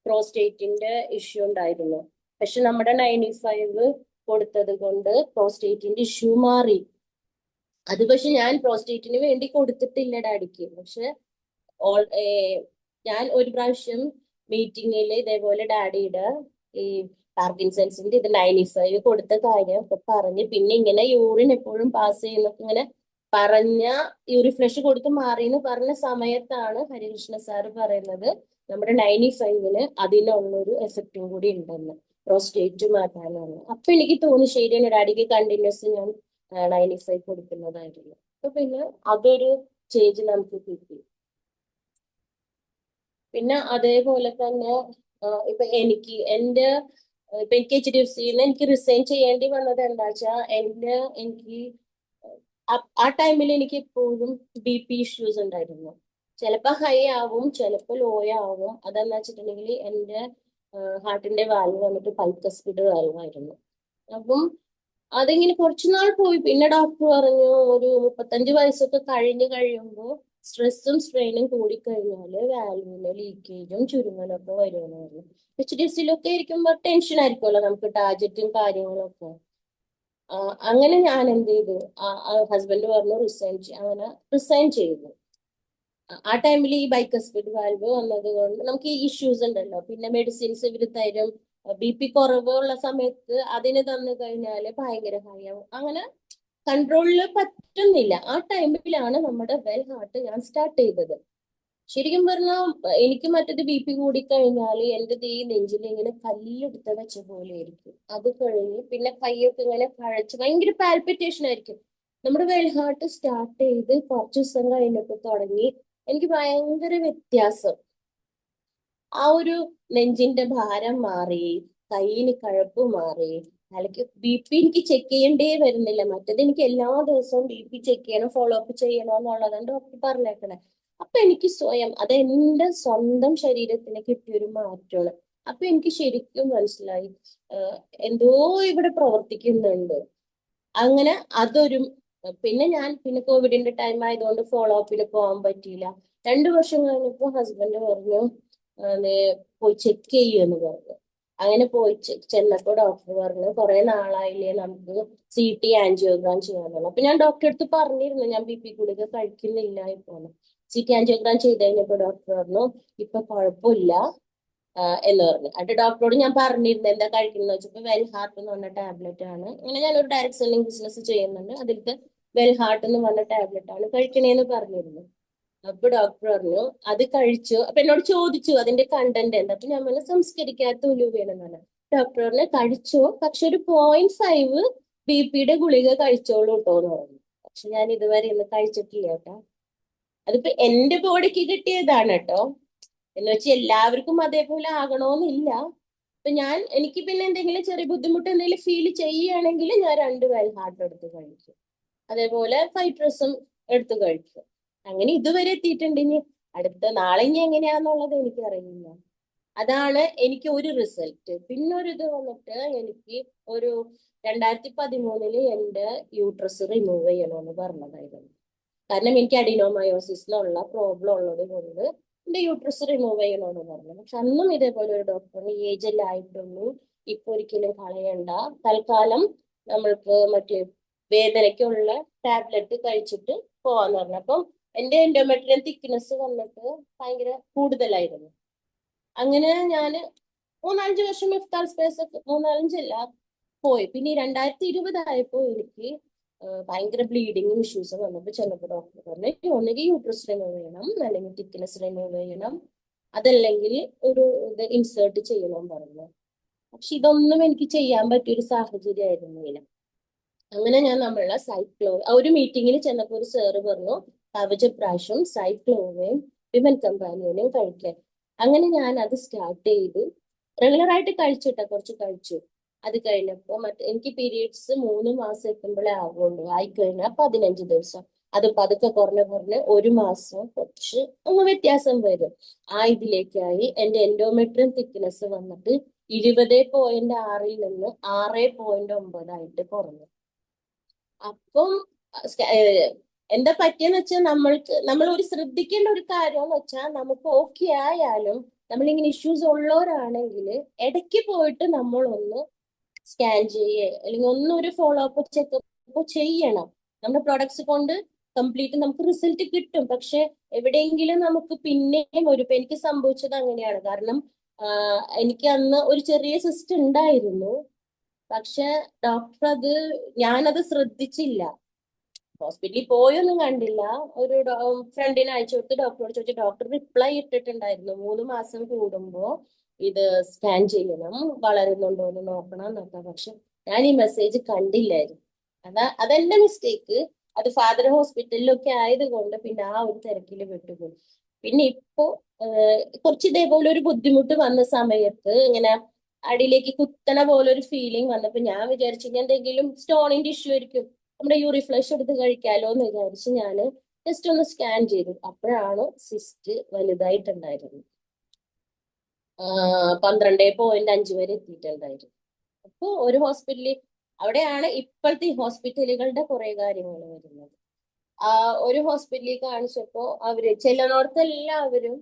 പ്രോസ്റ്റേറ്റിന്റെ ഇഷ്യൂ ഉണ്ടായിരുന്നു. പക്ഷെ നമ്മുടെ 95 കൊടുത്തത് കൊണ്ട് പ്രോസ്റ്റേറ്റിന്റെ ഇഷ്യൂ മാറി. അത് പക്ഷെ ഞാൻ പ്രോസ്റ്റേറ്റിന് വേണ്ടി കൊടുത്തിട്ടില്ല ഡാഡിക്ക്. പക്ഷെ ഓൾ ഞാൻ ഒരു പ്രാവശ്യം മീറ്റിങ്ങിൽ ഇതേപോലെ ഡാഡിയുടെ ഈ പാർക്കിൻസൺസിന്റെ ഇത് 95 കൊടുത്ത കാര്യം ഒക്കെ പറഞ്ഞ് പിന്നെ ഇങ്ങനെ യൂറിൻ എപ്പോഴും പാസ് ചെയ്യുന്നൊക്കെ ഇങ്ങനെ പറഞ്ഞ യൂറിഫ്ലഷ് കൊടുത്ത് മാറി എന്ന് പറഞ്ഞ സമയത്താണ് ഹരികൃഷ്ണ സാറ് പറയുന്നത് നമ്മുടെ 95-ന് അതിനുള്ളൊരു എഫക്റ്റും കൂടി ഉണ്ടെന്ന്, പ്രോസ്റ്റേറ്റ് മാറ്റാനാണ്. അപ്പൊ എനിക്ക് തോന്നി ശരിയാണ്, ഡാഡിക്ക് കണ്ടിന്യൂസ് ഞാൻ 95 കൊടുക്കുന്നതായിരുന്നു. അപ്പൊ പിന്നെ അതൊരു ചേഞ്ച് നമുക്ക് കിട്ടി. പിന്നെ അതേപോലെ തന്നെ ഇപ്പൊ ഇപ്പൊ എനിക്ക് HDFC-ന്ന് എനിക്ക് റിസൈൻ ചെയ്യേണ്ടി വന്നത് എന്താ വെച്ചാൽ എനിക്ക് ആ ടൈമിൽ എനിക്ക് എപ്പോഴും BP ഇഷ്യൂസ് ഉണ്ടായിരുന്നു. ചിലപ്പോൾ ഹൈ ആവും, ചിലപ്പോൾ ലോ ആവും. അതെന്താ വെച്ചിട്ടുണ്ടെങ്കിൽ എന്റെ ഹാർട്ടിന്റെ വാൽവ് വന്നിട്ട് ബൈക്കസ്പിഡ് വാൽവ് ആയിരുന്നു. അപ്പം അതിങ്ങനെ കുറച്ചുനാൾ പോയി. പിന്നെ ഡോക്ടർ പറഞ്ഞു ഒരു 35 വയസ്സൊക്കെ കഴിയുമ്പോൾ സ്ട്രെസ്സും സ്ട്രെയിനും കൂടിക്കഴിഞ്ഞാല് വാൽവിന് ലീക്കേജും ചുരുങ്ങലും ഒക്കെ വരുമെന്ന് പറഞ്ഞു. HDFC-യിലൊക്കെ ഇരിക്കുമ്പോൾ ടെൻഷൻ ആയിരിക്കുമല്ലോ നമുക്ക്, ടാർജറ്റും കാര്യങ്ങളും ഒക്കെ. അങ്ങനെ ഞാൻ എന്ത് ചെയ്തു, ഹസ്ബൻഡ് പറഞ്ഞു അങ്ങനെ റിസൈൻ ചെയ്തു. ആ ടൈമിൽ ഈ ബൈക്കസ്പിഡ് വാൽവ് വന്നത് കൊണ്ട് നമുക്ക് ഈ ഇഷ്യൂസ് ഉണ്ടല്ലോ. പിന്നെ മെഡിസിൻസ് ഇവർ തരും. BP കുറവുള്ള സമയത്ത് അതിന് തന്നു കഴിഞ്ഞാൽ ഭയങ്കര ഹൈ ആവും. അങ്ങനെ കൺട്രോളിൽ പറ്റുന്നില്ല. ആ ടൈമിലാണ് നമ്മുടെ വെൽ ഹാർട്ട് ഞാൻ സ്റ്റാർട്ട് ചെയ്തത്. ശരിക്കും പറഞ്ഞാൽ എനിക്ക് മറ്റേത് BP കൂടിക്കഴിഞ്ഞാൽ എൻ്റെ ഈ നെഞ്ചിൽ ഇങ്ങനെ കല്ലെടുത്ത വെച്ച പോലെ ആയിരിക്കും. അത് കഴിഞ്ഞ് പിന്നെ കൈയൊക്കെ ഇങ്ങനെ കഴച്ച് ഭയങ്കര പാൽപിറ്റേഷൻ ആയിരിക്കും. നമ്മുടെ വെൽ ഹാർട്ട് സ്റ്റാർട്ട് ചെയ്ത് കുറച്ച് ദിവസം കഴിഞ്ഞപ്പോൾ തുടങ്ങി എനിക്ക് ഭയങ്കര വ്യത്യാസം. ആ ഒരു നെഞ്ചിന്റെ ഭാരം മാറി, കയ്യിന് കഴപ്പ് മാറി, തലയ്ക്ക് BP എനിക്ക് ചെക്ക് ചെയ്യേണ്ടേ വരുന്നില്ല. മറ്റേത് എനിക്ക് എല്ലാ ദിവസവും BP ചെക്ക് ചെയ്യണം, ഫോളോ അപ്പ് ചെയ്യണം എന്നുള്ളതാണ് ഡോക്ടർ പറഞ്ഞേക്കണേ. അപ്പൊ എനിക്ക് അത് എന്റെ സ്വന്തം ശരീരത്തിന് കിട്ടിയൊരു മാറ്റമാണ്. അപ്പൊ എനിക്ക് ശരിക്കും മനസ്സിലായി എന്തോ ഇവിടെ പ്രവർത്തിക്കുന്നുണ്ട്. അങ്ങനെ അതൊരു പിന്നെ കോവിഡിന്റെ ടൈം ആയതുകൊണ്ട് ഫോളോ അപ്പിന് പോകാൻ പറ്റിയില്ല. 2 വർഷം കഴിഞ്ഞപ്പോ ഹസ്ബൻഡ് പറഞ്ഞു നീ പോയി ചെക്ക് ചെയ്യുമെന്ന് പറഞ്ഞു. അങ്ങനെ പോയി ചെന്നപ്പോ ഡോക്ടർ പറഞ്ഞു കുറെ നാളായില്ലേ നമുക്ക് CT ആൻജിയോഗ്രാം ചെയ്യാന്നുള്ളത്. അപ്പൊ ഞാൻ ഡോക്ടറെ അടുത്ത് പറഞ്ഞിരുന്നു ഞാൻ BP ഗുളിക കഴിക്കുന്നില്ല ഇപ്പൊ. CT ആൻജിയോഗ്രാം ചെയ്ത് കഴിഞ്ഞപ്പോ ഡോക്ടർ പറഞ്ഞു ഇപ്പൊ കുഴപ്പമില്ല എന്ന് പറഞ്ഞു. എന്നിട്ട് ഡോക്ടറോട് ഞാൻ പറഞ്ഞിരുന്നു എന്താ കഴിക്കുന്നത് വെച്ചപ്പോ വെൽ ഹാർട്ട് എന്ന് പറഞ്ഞ ടാബ്ലറ്റ് ആണ്. അങ്ങനെ ഞാനൊരു ഡയറക്ട് സെല്ലിംഗ് ബിസിനസ് ചെയ്യുന്നുണ്ട്, അതിലത്തെ വെൽ ഹാർട്ട് എന്ന് പറഞ്ഞ ടാബ്ലറ്റ് ആണ് കഴിക്കണേന്ന് പറഞ്ഞിരുന്നു. അപ്പൊ ഡോക്ടർ പറഞ്ഞു അത് കഴിച്ചു. അപ്പൊ എന്നോട് ചോദിച്ചു അതിന്റെ കണ്ടന്റ് എന്താ. അപ്പൊ ഞാൻ പറഞ്ഞു സംസ്കരിക്കാത്ത ഉലുവയാണെന്ന് പറഞ്ഞു. ഡോക്ടർ പറഞ്ഞു കഴിച്ചോ, പക്ഷെ ഒരു 0.5 BP ഗുളിക കഴിച്ചോളൂ കേട്ടോ എന്ന് പറഞ്ഞു. പക്ഷെ ഞാൻ ഇതുവരെ ഇന്ന് കഴിച്ചിട്ടില്ല കേട്ടോ. അതിപ്പോ എന്റെ ബോഡിക്ക് കിട്ടിയതാണ് കേട്ടോ. എന്ന് വെച്ചാൽ എല്ലാവർക്കും അതേപോലെ ആകണമെന്നില്ല. അപ്പൊ എനിക്ക് പിന്നെ എന്തെങ്കിലും ചെറിയ ബുദ്ധിമുട്ട് എന്തെങ്കിലും ഫീൽ ചെയ്യുകയാണെങ്കിൽ ഞാൻ 2 വെൽ ഹാർട്ട് എടുത്ത് കഴിക്കും. അതേപോലെ ഫൈറ്റ്രസും എടുത്ത് കഴിക്കും. അങ്ങനെ ഇതുവരെ എത്തിയിട്ടുണ്ട്. ഇനി നാളെ ഇനി എങ്ങനെയാന്നുള്ളത് എനിക്ക് അറിയില്ല. അതാണ് എനിക്ക് ഒരു റിസൾട്ട്. പിന്നെ ഒരു ഇത് വന്നിട്ട് എനിക്ക് ഒരു 2013 എന്റെ യൂട്രസ് റിമൂവ് ചെയ്യണമെന്ന് പറഞ്ഞതായിരുന്നു. കാരണം എനിക്ക് അഡിനോമയോസിസ് എന്നുള്ള പ്രോബ്ലം ഉള്ളത് കൊണ്ട് എന്റെ യൂട്രസ് റിമൂവ് ചെയ്യണമെന്ന് പറഞ്ഞു. പക്ഷെ അന്നും ഇതേപോലെ ഒരു ഡോക്ടറിന് ഏജ് എല്ലാം ആയിട്ടുള്ളൂ, ഇപ്പൊ ഒരിക്കലും കളയണ്ട, തൽക്കാലം നമ്മൾക്ക് മറ്റേ വേദനയ്ക്കുള്ള ടാബ്ലറ്റ് കഴിച്ചിട്ട് പോവാന്ന് പറഞ്ഞു. അപ്പം എന്റെ എൻഡോമെട്രിയം തിക്നെസ് വന്നിട്ട് ഭയങ്കര കൂടുതലായിരുന്നു. അങ്ങനെ ഞാൻ 3-5 വർഷം ഇഫ്താർ സ്പേസ് ഒക്കെ 3-5 അല്ല പോയി. പിന്നെ 2020 ആയപ്പോ എനിക്ക് ഭയങ്കര ബ്ലീഡിങ്ങും ഇഷ്യൂസും വന്നപ്പോൾ ചെന്നപ്പോൾ ഡോക്ടർ പറഞ്ഞു ഒന്നുകിൽ യൂട്രസ് റിമൂവ് ചെയ്യണം, അല്ലെങ്കിൽ തിക്നെസ് റിമൂവ് ചെയ്യണം, അതല്ലെങ്കിൽ ഒരു ഇത് ഇൻസേർട്ട് ചെയ്യണം പറഞ്ഞു. പക്ഷെ ഇതൊന്നും എനിക്ക് ചെയ്യാൻ പറ്റിയൊരു സാഹചര്യം ആയിരുന്നില്ല. അങ്ങനെ ഞാൻ ഒരു മീറ്റിങ്ങിൽ ചെന്നപ്പോൾ ഒരു സാറ് പറഞ്ഞു കവചപ്രാശം, സൈക്ലോവയും വിമൻ കമ്പാനിയനും കഴിക്കാൻ. അങ്ങനെ ഞാൻ അത് സ്റ്റാർട്ട് ചെയ്തു. റെഗുലറായിട്ട് കഴിച്ചിട്ട കുറച്ച് കഴിച്ചു. അത് കഴിഞ്ഞപ്പോ എനിക്ക് പീരീഡ്സ് 3 മാസം എത്തുമ്പോഴേ ആവുള്ളൂ. ആയിക്കഴിഞ്ഞാൽ 15 ദിവസം. അത് പതുക്കെ കുറഞ്ഞ് ഒരു മാസം കുറച്ച് അങ്ങ് വ്യത്യാസം വരും. ഇതിലേക്കായി എന്റെ എൻഡോമെട്രിയം തിക്നെസ് വന്നിട്ട് 20.6 നിന്ന് 6.9 കുറഞ്ഞു. അപ്പം എന്താ പറ്റിയെന്ന് വെച്ചാൽ നമ്മൾ ഒരു ശ്രദ്ധിക്കേണ്ട ഒരു കാര്യം എന്ന് വെച്ചാൽ നമുക്ക് ഓക്കെ ആയാലും നമ്മളിങ്ങനെ ഇഷ്യൂസ് ഉള്ളവരാണെങ്കിൽ ഇടയ്ക്ക് പോയിട്ട് നമ്മളൊന്ന് സ്കാൻ ചെയ്യേ അല്ലെങ്കിൽ ഒന്നൊരു ഫോളോ അപ്പ് ചെക്കപ്പ് ചെയ്യണം. നമ്മുടെ പ്രൊഡക്ട്സ് കൊണ്ട് കംപ്ലീറ്റ് നമുക്ക് റിസൾട്ട് കിട്ടും. പക്ഷെ എവിടെയെങ്കിലും നമുക്ക് പിന്നെയും ഇപ്പൊ എനിക്ക് സംഭവിച്ചത് അങ്ങനെയാണ്. കാരണം എനിക്ക് അന്ന് ഒരു ചെറിയ സിസ്റ്റ് ഉണ്ടായിരുന്നു. പക്ഷെ ഞാനത് ശ്രദ്ധിച്ചില്ല. ഹോസ്പിറ്റലിൽ പോയൊന്നും കണ്ടില്ല. ഒരു ഫ്രണ്ടിനെ അയച്ചു കൊടുത്ത് ഡോക്ടറോട് ചോദിച്ചു. ഡോക്ടർ റിപ്ലൈ ഇട്ടിട്ടുണ്ടായിരുന്നു 3 മാസം കൂടുമ്പോ ഇത് സ്കാൻ ചെയ്യണം, വളരുന്നുണ്ടോ എന്ന് നോക്കണം എന്നൊക്കെ. പക്ഷെ ഞാൻ ഈ മെസ്സേജ് കണ്ടില്ലായിരുന്നു. അതെന്റെ മിസ്റ്റേക്ക്. അത് ഫാദർ ഹോസ്പിറ്റലിലൊക്കെ ആയതുകൊണ്ട് പിന്നെ ആ ഒരു തിരക്കിൽ വിട്ടുപോയി. പിന്നെ ഇപ്പോ കുറച്ച് ഇതേപോലെ ഒരു ബുദ്ധിമുട്ട് വന്ന സമയത്ത് ഇങ്ങനെ അടിയിലേക്ക് കുത്തണ പോലെ ഒരു ഫീലിംഗ് വന്നപ്പോ ഞാൻ വിചാരിച്ചു എന്തെങ്കിലും സ്റ്റോണിന്റെ ഇഷ്യൂ ആയിരിക്കും, നമ്മുടെ യൂറി ഫ്ലഷ് എടുത്ത് കഴിക്കാലോ എന്ന് വിചാരിച്ച് ഞാൻ ജസ്റ്റ് ഒന്ന് സ്കാൻ ചെയ്തു. അപ്പോഴാണ് സിസ്റ്റ് വലുതായിട്ടുണ്ടായിരുന്നത്. 12.5 വരെ എത്തിയിട്ടുണ്ടായിരുന്നു. അപ്പൊ ഒരു ഹോസ്പിറ്റലിൽ, അവിടെയാണ് ഇപ്പോഴത്തെ ഹോസ്പിറ്റലുകളുടെ കുറെ കാര്യങ്ങൾ വരുന്നത്. ഒരു ഹോസ്പിറ്റലിൽ കാണിച്ചപ്പോ ചിലയിടത്ത് എല്ലാവരും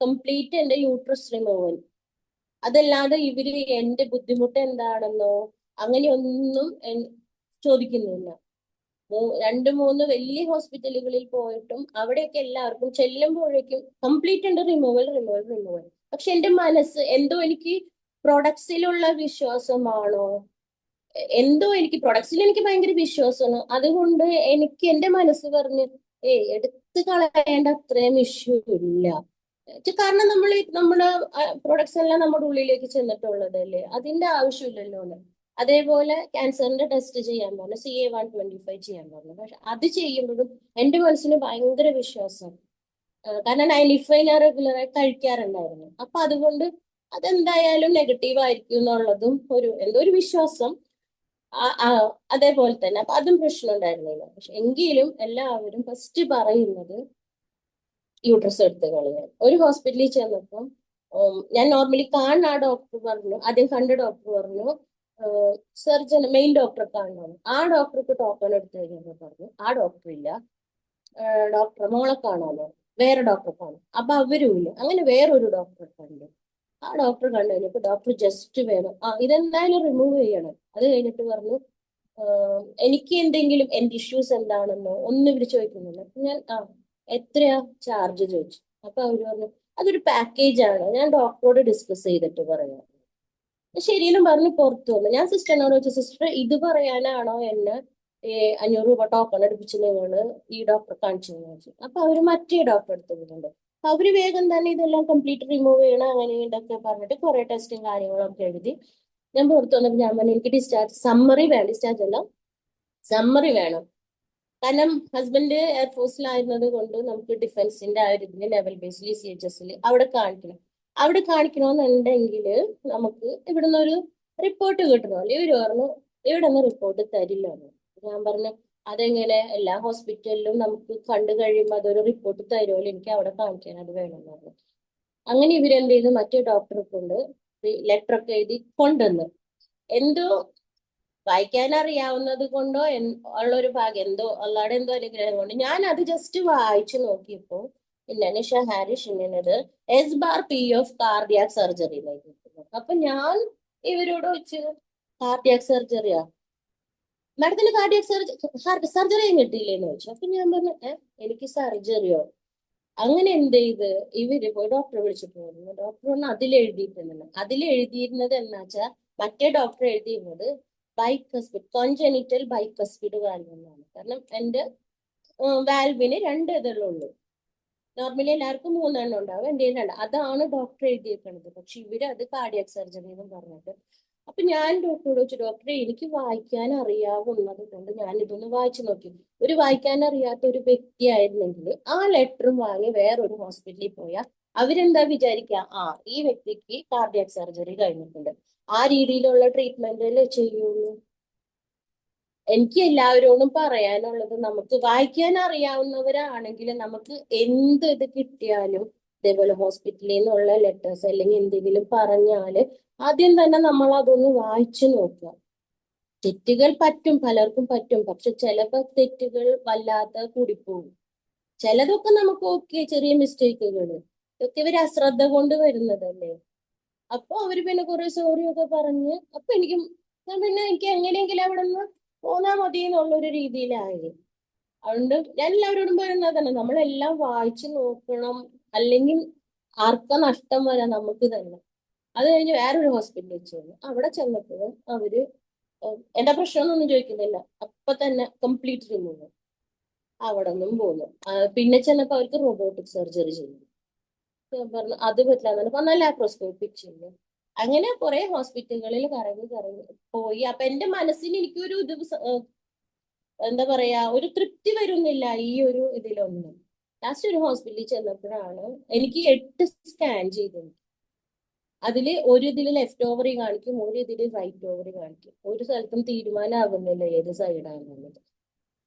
കംപ്ലീറ്റ് എന്റെ യൂട്രസ് റിമൂവൽ, അതല്ലാതെ ഇവര് എന്റെ ബുദ്ധിമുട്ട് എന്താണെന്നോ അങ്ങനെയൊന്നും ചോദിക്കുന്നില്ല. 2-3 വലിയ ഹോസ്പിറ്റലുകളിൽ പോയിട്ടും അവിടെയൊക്കെ എല്ലാവർക്കും ചെല്ലുമ്പോഴേക്കും കംപ്ലീറ്റ് ഉണ്ട് റിമൂവൽ. പക്ഷെ എന്റെ മനസ്സ് എന്തോ, എനിക്ക് പ്രൊഡക്ട്സിലുള്ള വിശ്വാസമാണോ എന്തോ, എനിക്ക് പ്രൊഡക്ട്സിൽ എനിക്ക് ഭയങ്കര വിശ്വാസമാണ്. അതുകൊണ്ട് എനിക്ക് എന്റെ മനസ്സ് പറഞ്ഞ് എടുത്തു കളയേണ്ട അത്രയും ഇഷ്യൂ ഇല്ല. കാരണം നമ്മുടെ പ്രൊഡക്ട്സ് എല്ലാം നമ്മുടെ ഉള്ളിലേക്ക് ചെന്നിട്ടുള്ളതല്ലേ, അതിന്റെ ആവശ്യമില്ലല്ലോ. അതേപോലെ ക്യാൻസറിന്റെ ടെസ്റ്റ് ചെയ്യാൻ പറഞ്ഞു, CA-125 ചെയ്യാൻ പറഞ്ഞു. പക്ഷെ അത് ചെയ്യുമ്പോഴും എന്റെ മനസ്സിന് ഭയങ്കര വിശ്വാസം. കാരണം 95 ഞാൻ റെഗുലറായി കഴിക്കാറുണ്ടായിരുന്നു. അപ്പൊ അതുകൊണ്ട് അതെന്തായാലും നെഗറ്റീവ് ആയിരിക്കും എന്നുള്ളതും എന്തോ ഒരു വിശ്വാസം. അതേപോലെ തന്നെ അപ്പൊ അതും പ്രശ്നം ഉണ്ടായിരുന്നില്ല. പക്ഷെ എങ്കിലും എല്ലാവരും ഫസ്റ്റ് പറയുന്നത് യൂട്രസ് എടുത്ത് കളയാൻ. ഒരു ഹോസ്പിറ്റലിൽ ചെന്നപ്പം ഞാൻ നോർമലി കാണുന്ന ഡോക്ടർ പറഞ്ഞു, ആദ്യം കണ്ട ഡോക്ടർ പറഞ്ഞു സർജൻ മെയിൻ ഡോക്ടറെ കാണണം. ഡോക്ടർക്ക് ടോക്കൺ എടുത്ത് കഴിഞ്ഞപ്പോൾ പറഞ്ഞു ആ ഡോക്ടർ ഇല്ല, ഡോക്ടറെ മോളെ കാണാമോ, വേറെ ഡോക്ടറെ കാണും. അപ്പൊ അവരും ഇല്ല. അങ്ങനെ വേറൊരു ഡോക്ടറെ കണ്ടു. ഡോക്ടർ കണ്ടു കഴിഞ്ഞപ്പോ ഡോക്ടർ ജസ്റ്റ് വേണം ഇതെന്തായാലും റിമൂവ് ചെയ്യണം. അത് കഴിഞ്ഞിട്ട് പറഞ്ഞു എനിക്ക് എന്തെങ്കിലും എന്റെ ഇഷ്യൂസ് എന്താണെന്നോ ഒന്നും ഇവര് ചോദിക്കുന്നില്ല. ഞാൻ എത്രയാ ചാർജ് ചോദിച്ചു. അപ്പൊ അവര് പറഞ്ഞു അതൊരു പാക്കേജ് ആണ്, ഞാൻ ഡോക്ടറോട് ഡിസ്കസ് ചെയ്തിട്ട് പറയാം. ശരിയെന്നും പറഞ്ഞ് പുറത്തു വന്നു. ഞാൻ സിസ്റ്ററിനോട് ചോദിച്ചു, സിസ്റ്റർ ഇത് പറയാനാണോ എന്നെ 500 രൂപ ടോക്കൺ എടുപ്പിച്ച് നിങ്ങള് ഈ ഡോക്ടറെ കാണിച്ചു ചോദിച്ചു. അപ്പൊ അവര് മറ്റേ ഡോക്ടറെ അടുത്ത് പോകുന്നുണ്ട്. അവര് വേഗം തന്നെ ഇതെല്ലാം കംപ്ലീറ്റ് റിമൂവ് ചെയ്യണം അങ്ങനെ ഇതൊക്കെ പറഞ്ഞിട്ട് കുറെ ടെസ്റ്റും കാര്യങ്ങളൊക്കെ എഴുതി. ഞാൻ പുറത്തു വന്നപ്പോൾ ഞാൻ പറഞ്ഞു എനിക്ക് സമ്മറി വേണം, ഡിസ്ചാർജ് അല്ല സമ്മറി വേണം. കാരണം ഹസ്ബൻഡ് എയർഫോഴ്സിലായിരുന്നത് കൊണ്ട് നമുക്ക് ഡിഫൻസിന്റെ ആ ഒരു ഇതിന് ലെവൽ ബേസിൽ CHS അവിടെ കാണിക്കണം. അവിടെ കാണിക്കണമെന്നുണ്ടെങ്കിൽ നമുക്ക് ഇവിടുന്ന് ഒരു റിപ്പോർട്ട് കിട്ടണമല്ലോ. ഇവര് പറഞ്ഞു ഇവിടെ നിന്ന് റിപ്പോർട്ട് തരില്ല. ഞാൻ പറഞ്ഞു അതെങ്ങനെ, എല്ലാ ഹോസ്പിറ്റലിലും നമുക്ക് കണ്ടു കഴിയുമ്പോൾ അതൊരു റിപ്പോർട്ട് തരുമല്ലോ, എനിക്ക് അവിടെ കാണിക്കാൻ അത് വേണമെന്ന് പറഞ്ഞു. അങ്ങനെ ഇവരെന്ത് ചെയ്തു, മറ്റേ ഡോക്ടറെ കൊണ്ട് ലെറ്റർ ഒക്കെ എഴുതി കൊണ്ടുവന്നു. എന്തോ വായിക്കാൻ അറിയാവുന്നത് കൊണ്ടോ ഉള്ളൊരു ഭാഗ്യം, എന്തോ അല്ലാടെ എന്തോ അനുഗ്രഹം കൊണ്ട് ഞാൻ അത് ജസ്റ്റ് വായിച്ചു നോക്കിയപ്പോ നിഷ ഹാരിഷ് ഇന്നത് S/P ഓഫ് കാർഡിയാക് സർജറി. അപ്പൊ ഞാൻ ഇവരോട് വെച്ച് കാർഡിയാക് സർജറിയാ മാഡത്തിന് കാർഡിയാക് സർജറി കിട്ടിയില്ലേന്ന് ചോദിച്ചു. അപ്പൊ ഞാൻ പറഞ്ഞു എനിക്ക് സർജറിയോ? അങ്ങനെ എന്ത് ചെയ്ത് ഇവര് പോയി ഡോക്ടറെ വിളിച്ചിട്ട് പറഞ്ഞു. ഡോക്ടർ പറഞ്ഞു അതിലെഴുതിയിട്ടുണ്ടെന്ന്. അതിലെഴുതിയിരുന്നത് എന്നാ വെച്ചാൽ മറ്റേ ഡോക്ടർ എഴുതിയിരുന്നത് ബൈക്കസ്പിഡ്, കോൺജെനിറ്റൽ ബൈക്കസ്പിഡ് വാൽവ് എന്നാണ്. കാരണം എന്റെ വാൽവിന് 2 ഇതളുള്ളൂ. നോർമലി എല്ലാവർക്കും 3 എണ്ണം ഉണ്ടാവും, എന്റെ 2. അതാണ് ഡോക്ടർ എഴുതിയിരിക്കുന്നത്. പക്ഷെ ഇവര് അത് കാർഡിയാക് സർജറി എന്ന് പറഞ്ഞിട്ട് അപ്പൊ ഞാൻ ഡോക്ടറോട് ചോദിച്ചു, ഡോക്ടറെ എനിക്ക് വായിക്കാൻ അറിയാവുന്നത് കൊണ്ട് ഞാൻ ഇതൊന്ന് വായിച്ചു നോക്കി. ഒരു വായിക്കാൻ അറിയാത്ത ഒരു വ്യക്തി ആയിരുന്നെങ്കിൽ ആ ലെറ്ററും വാങ്ങി വേറൊരു ഹോസ്പിറ്റലിൽ പോയാൽ അവരെന്താ വിചാരിക്കുക, ആ ഈ വ്യക്തിക്ക് കാർഡിയാക് സർജറി കഴിഞ്ഞിട്ടുണ്ട്, ആ രീതിയിലുള്ള ട്രീറ്റ്മെന്റ് ചെയ്യുള്ളൂ. എനിക്ക് എല്ലാവരോടും പറയാനുള്ളത്, നമുക്ക് വായിക്കാൻ അറിയാവുന്നവരാണെങ്കിൽ നമുക്ക് എന്ത് ഇത് കിട്ടിയാലും ഇതേപോലെ ഹോസ്പിറ്റലിൽ നിന്നുള്ള ലെറ്റേഴ്സ് അല്ലെങ്കിൽ എന്തെങ്കിലും പറഞ്ഞാല് ആദ്യം തന്നെ നമ്മൾ അതൊന്ന് വായിച്ചു നോക്കുക. തെറ്റുകൾ പറ്റും, പലർക്കും പറ്റും, പക്ഷെ ചിലപ്പോ തെറ്റുകൾ വല്ലാതെ കൂടിപ്പോകും. ചിലതൊക്കെ നമുക്ക് ഓക്കെ, ചെറിയ മിസ്റ്റേക്കുകൾ, ഇതൊക്കെ ഇവർ അശ്രദ്ധ കൊണ്ട് വരുന്നതല്ലേ. അപ്പൊ അവര് പിന്നെ കുറെ സോറി ഒക്കെ പറഞ്ഞ്, അപ്പൊ ഞാൻ പിന്നെ എനിക്ക് എങ്ങനെയെങ്കിലും അവിടെ നിന്ന് പോന്നാ മതി എന്നുള്ളൊരു രീതിയിലായി. അതുകൊണ്ട് ഞാൻ എല്ലാവരോടും പറയുന്നത് തന്നെ, നമ്മളെല്ലാം വായിച്ചു നോക്കണം. അല്ലെങ്കിൽ ആർക്കാ നഷ്ടം വരാം, നമുക്ക് തന്നെ. അത് കഴിഞ്ഞ് വേറൊരു ഹോസ്പിറ്റലിൽ ചെന്നു. അവിടെ ചെന്നപ്പോഴും അവര് എന്റെ പ്രശ്നമൊന്നും ചോദിക്കുന്നില്ല, അപ്പൊ തന്നെ കംപ്ലീറ്റ് റിമൂവ്. അവിടെ നിന്നും പോന്നു. പിന്നെ ചെന്നപ്പോ അവർക്ക് റോബോട്ടിക് സർജറി ചെയ്തു. ഞാൻ പറഞ്ഞു അത് പറ്റില്ല എന്ന് പറഞ്ഞാൽ ലാപ്രോസ്കോപ്പിക് ചെയ്യും. അങ്ങനെ കുറെ ഹോസ്പിറ്റലുകളിൽ കറങ്ങി കറങ്ങി പോയി. അപ്പൊ എന്റെ മനസ്സിന് എനിക്കൊരു എന്താ പറയാ, ഒരു തൃപ്തി വരുന്നില്ല ഈ ഒരു ഇതിലൊന്നും. ലാസ്റ്റ് ഒരു ഹോസ്പിറ്റലിൽ ചെന്നപ്പോഴാണ് എനിക്ക് 8 സ്കാൻ ചെയ്തത്. അതില് ഒരു ഇതില് ലെഫ്റ്റ് ഓവറി കാണിക്കും, ഒരു ഇതില് റൈറ്റ് ഓവറി കാണിക്കും. ഒരു സ്ഥലത്തും തീരുമാനമാകുന്നില്ല ഏത് സൈഡാണെന്നുള്ളത്.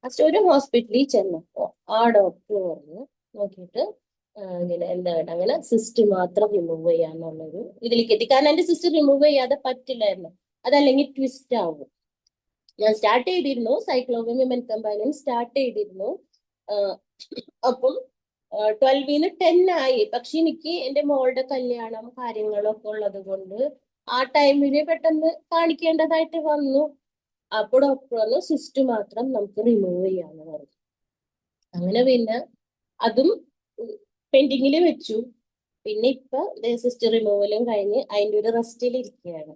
ലാസ്റ്റ് ഒരു ഹോസ്പിറ്റലിൽ ചെന്നപ്പോ ആ ഡോക്ടർ പറഞ്ഞു നോക്കിയിട്ട്, ഇങ്ങനെ എന്താ വേണ്ട, അങ്ങനെ സിസ്റ്റ് മാത്രം റിമൂവ് ചെയ്യാന്നുള്ളൊരു ഇതിലേക്ക് എത്തി. കാരണം എന്റെ സിസ്റ്റ് റിമൂവ് ചെയ്യാതെ പറ്റില്ലായിരുന്നു, അതല്ലെങ്കിൽ ട്വിസ്റ്റ് ആവും. ഞാൻ സ്റ്റാർട്ട് ചെയ്തിരുന്നു, സൈക്ലോവിൻ മെൻകംബാനും സ്റ്റാർട്ട് ചെയ്തിരുന്നു. അപ്പം 12-ന് 10 ആയി. പക്ഷെ എനിക്ക് എന്റെ മോളുടെ കല്യാണം കാര്യങ്ങളൊക്കെ ഉള്ളത് കൊണ്ട് ആ ടൈമില് പെട്ടെന്ന് കാണിക്കേണ്ടതായിട്ട് വന്നു. അപ്പൊ ഡോക്ടർ പറഞ്ഞു സിസ്റ്റ് മാത്രം നമുക്ക് റിമൂവ് ചെയ്യാന്ന് പറഞ്ഞു. അങ്ങനെ പിന്നെ അതും പെൻഡിങ്ങിൽ വെച്ചു. പിന്നെ ഇപ്പൊ സിസ്റ്റ് റിമൂവലും കഴിഞ്ഞ് അതിന്റെ ഒരു റെസ്റ്റിൽ ഇരിക്കുകയാണ്.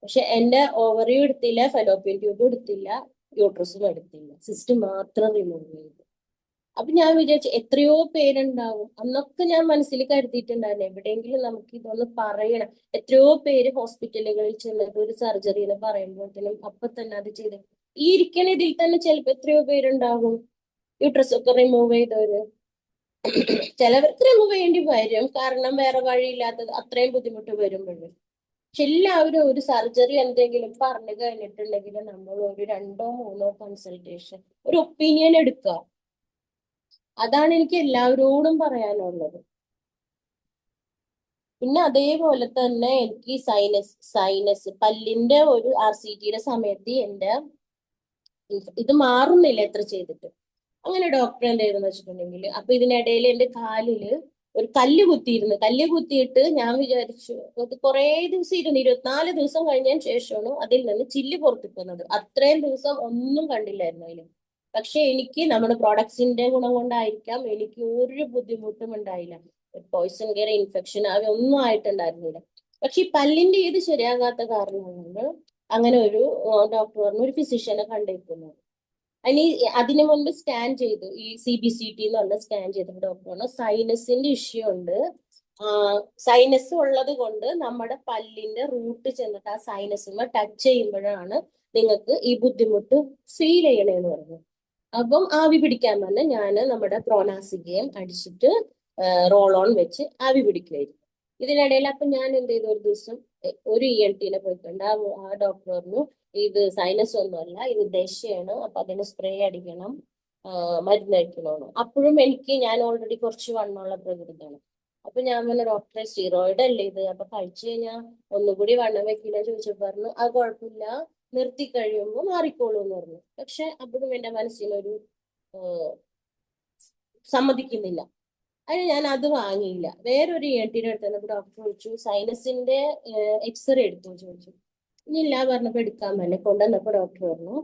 പക്ഷെ എന്റെ ഓവറിയും എടുത്തില്ല, ഫെലോപ്പിയൻ ട്യൂബും എടുത്തില്ല, യൂട്രസും എടുത്തില്ല, സിസ്റ്റ് മാത്രം റിമൂവ് ചെയ്തു. അപ്പൊ ഞാൻ വിചാരിച്ചു എത്രയോ പേരുണ്ടാവും. അന്നൊക്കെ ഞാൻ മനസ്സിൽ കരുതിയിട്ടുണ്ടായിരുന്നു എവിടെയെങ്കിലും നമുക്ക് ഇതൊന്ന് പറയണം. എത്രയോ പേര് ഹോസ്പിറ്റലുകളിൽ ചെന്നിട്ട് ഒരു സർജറി എന്ന് പറയുമ്പോഴത്തേനും അപ്പൊ തന്നെ അത് ചെയ്ത് ഈ ഇരിക്കണ ഇതിൽ തന്നെ ചിലപ്പോ എത്രയോ പേരുണ്ടാകും യൂട്രസ് ഒക്കെ റിമൂവ് ചെയ്തവര്. ചിലവർക്ക് റിമൂവ് ചെയ്യേണ്ടി വരും, കാരണം വേറെ വഴിയില്ലാത്തത് അത്രയും ബുദ്ധിമുട്ട് വരുമ്പോഴും. പക്ഷെ എല്ലാവരും ഒരു സർജറി എന്തെങ്കിലും പറഞ്ഞു കഴിഞ്ഞിട്ടുണ്ടെങ്കിൽ നമ്മൾ ഒരു 2-3 കൺസൾട്ടേഷൻ, ഒരു ഒപ്പീനിയൻ എടുക്കുക. അതാണ് എനിക്ക് എല്ലാവരോടും പറയാനുള്ളത്. പിന്നെ അതേപോലെ തന്നെ എനിക്ക് സൈനസ് പല്ലിന്റെ ഒരു RCTയുടെ സമയത്ത് എന്റെ ഇത് മാറുന്നില്ല എത്ര ചെയ്തിട്ട്. അങ്ങനെ ഡോക്ടർ എന്ത് ചെയ്തെന്ന് വെച്ചിട്ടുണ്ടെങ്കിൽ, അപ്പൊ ഇതിനിടയിൽ എന്റെ കാലില് ഒരു കല്ല് കുത്തിയിരുന്നു. കല്ല് കുത്തിയിട്ട് ഞാൻ വിചാരിച്ചു അത് കുറെ ദിവസം ഇരുന്നു, 24 ദിവസം കഴിഞ്ഞതിന് ശേഷമാണ് അതിൽ നിന്ന് ചില്ല് പുറത്തേക്ക് വന്നത്. അത്രയും ദിവസം ഒന്നും കണ്ടില്ലായിരുന്നു അതിൽ. പക്ഷെ എനിക്ക് നമ്മുടെ പ്രോഡക്ട്സിന്റെ ഗുണം കൊണ്ടായിരിക്കാം എനിക്ക് ഒരു ബുദ്ധിമുട്ടും ഉണ്ടായില്ല. പോയിസൺ കെയർ, ഇൻഫെക്ഷൻ ഒന്നും ആയിട്ടുണ്ടായിരുന്നില്ല. പക്ഷെ ഈ പല്ലിന്റെ ഇത് ശരിയാകാത്ത കാരണം കൊണ്ട് അങ്ങനെ ഒരു ഡോക്ടർ പറഞ്ഞു ഒരു ഫിസിഷ്യനെ കണ്ടിരിക്കുന്നു. അതിന് അതിനു മുൻപ് സ്കാൻ ചെയ്തു, ഈ CBCT എന്ന് പറഞ്ഞ സ്കാൻ ചെയ്ത ഡോക്ടറാണ് സൈനസിന്റെ ഇഷ്യൂ ഉണ്ട്. സൈനസ് ഉള്ളത് കൊണ്ട് നമ്മുടെ പല്ലിന്റെ റൂട്ട് ചെന്നിട്ട് ആ സൈനസുമ ടച്ച് ചെയ്യുമ്പോഴാണ് നിങ്ങൾക്ക് ഈ ബുദ്ധിമുട്ട് ഫീൽ ചെയ്യണേന്ന് പറഞ്ഞു. അപ്പം ആവി പിടിക്കാൻ പറഞ്ഞ് ഞാൻ നമ്മുടെ പ്രോനാസികയും അടിച്ചിട്ട് റോൾ ഓൺ വെച്ച് ആവി പിടിക്കുമായിരുന്നു. ഇതിനിടയിൽ അപ്പൊ ഞാൻ എന്ത് ചെയ്തു, ഒരു ദിവസം ഒരു ENT-നെ പോയിട്ടുണ്ട്. ആ ഡോക്ടർ പറഞ്ഞു ഇത് സൈനസ് ഒന്നുമല്ല, ഇത് ദശയാണ്, അപ്പൊ അതിന് സ്പ്രേ അടിക്കണം, മരുന്ന് കഴിക്കണമെന്ന്. അപ്പോഴും ഞാൻ ഓൾറെഡി കുറച്ച് വണ്ണമുള്ള പ്രകൃതിയാണ്. അപ്പൊ ഞാൻ പറഞ്ഞ ഡോക്ടറെ സ്റ്റീറോയിഡ് അല്ലേ ഇത്, അപ്പൊ കഴിച്ചു കഴിഞ്ഞാൽ ഒന്നുകൂടി വണ്ണം വെക്കില്ല ചോദിച്ചപ്പോ പറഞ്ഞു അത് കുഴപ്പമില്ല, നിർത്തി കഴിയുമ്പോൾ മാറിക്കോളൂ എന്ന് പറഞ്ഞു. പക്ഷെ അപ്പോഴും എന്റെ മനസ്സിനൊരു സമ്മതിക്കുന്നില്ല. അതിന് ഞാൻ അത് വാങ്ങിയില്ല. വേറൊരു ENT-യുടെ അടുത്ത് തന്നെ ഡോക്ടർ ചോദിച്ചു സൈനസിന്റെ എക്സ്റേ എടുത്തു ചോദിച്ചു. ഇല്ല പറഞ്ഞപ്പോ എടുക്കാൻ തന്നെ കൊണ്ടുവന്നപ്പോ ഡോക്ടർ പറഞ്ഞു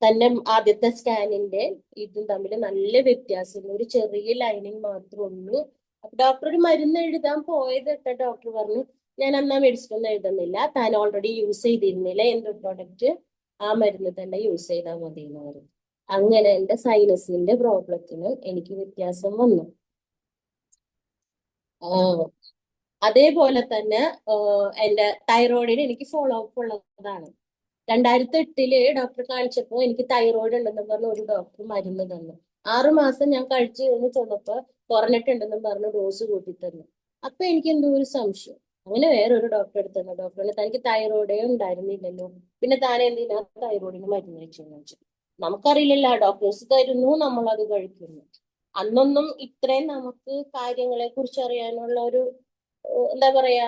തന്നെ ആദ്യത്തെ സ്കാനിന്റെ ഇതും തമ്മിൽ നല്ല വ്യത്യാസമുണ്ട്, ഒരു ചെറിയ ലൈനിങ് മാത്രമേ ഉള്ളൂ. അപ്പൊ ഡോക്ടർ ഒരു മരുന്ന് എഴുതാൻ പോയത് ഡോക്ടർ പറഞ്ഞു ഞാൻ അന്നാ മെഡിസിൻ ഒന്നും എഴുതുന്നില്ല, താൻ ഓൾറെഡി യൂസ് ചെയ്തിരുന്നില്ല എന്ത് പ്രോഡക്റ്റ്, ആ മരുന്ന് തന്നെ യൂസ് ചെയ്താൽ മതി എന്ന് പറഞ്ഞു. അങ്ങനെ എന്റെ സൈനസിന്റെ പ്രോബ്ലത്തിന് എനിക്ക് വ്യത്യാസം വന്നു. അതേപോലെ തന്നെ എന്റെ തൈറോയിഡിന് എനിക്ക് ഫോളോ അപ്പ് ഉള്ളതാണ്. 2008 ഡോക്ടറെ കാണിച്ചപ്പോൾ എനിക്ക് തൈറോയിഡ് ഉണ്ടെന്ന് പറഞ്ഞ് ഒരു ഡോക്ടർ മരുന്ന് തന്നു. 6 മാസം ഞാൻ കഴിച്ചു കഴിഞ്ഞ് ചെന്നപ്പോ കുറഞ്ഞിട്ടുണ്ടെന്നും പറഞ്ഞ് ഡോസ് കൂട്ടി തന്നു. അപ്പൊ എനിക്ക് എന്തോ ഒരു സംശയം. അങ്ങനെ വേറൊരു ഡോക്ടറെ അടുത്ത് തന്നു. ഡോക്ടറിന് തനിക്ക് തൈറോയിഡേ ഉണ്ടായിരുന്നില്ലല്ലോ, പിന്നെ താൻ എന്തിനാ തൈറോയിഡിന് മരുന്ന് കഴിച്ചെന്ന് ചോദിച്ചു. നമുക്കറിയില്ലല്ലോ, ഡോക്ടേഴ്സ് തരുന്നു, നമ്മൾ അത് കഴിക്കുന്നു. അന്നൊന്നും ഇത്രയും നമുക്ക് കാര്യങ്ങളെ കുറിച്ച് അറിയാനുള്ള ഒരു എന്താ പറയാ,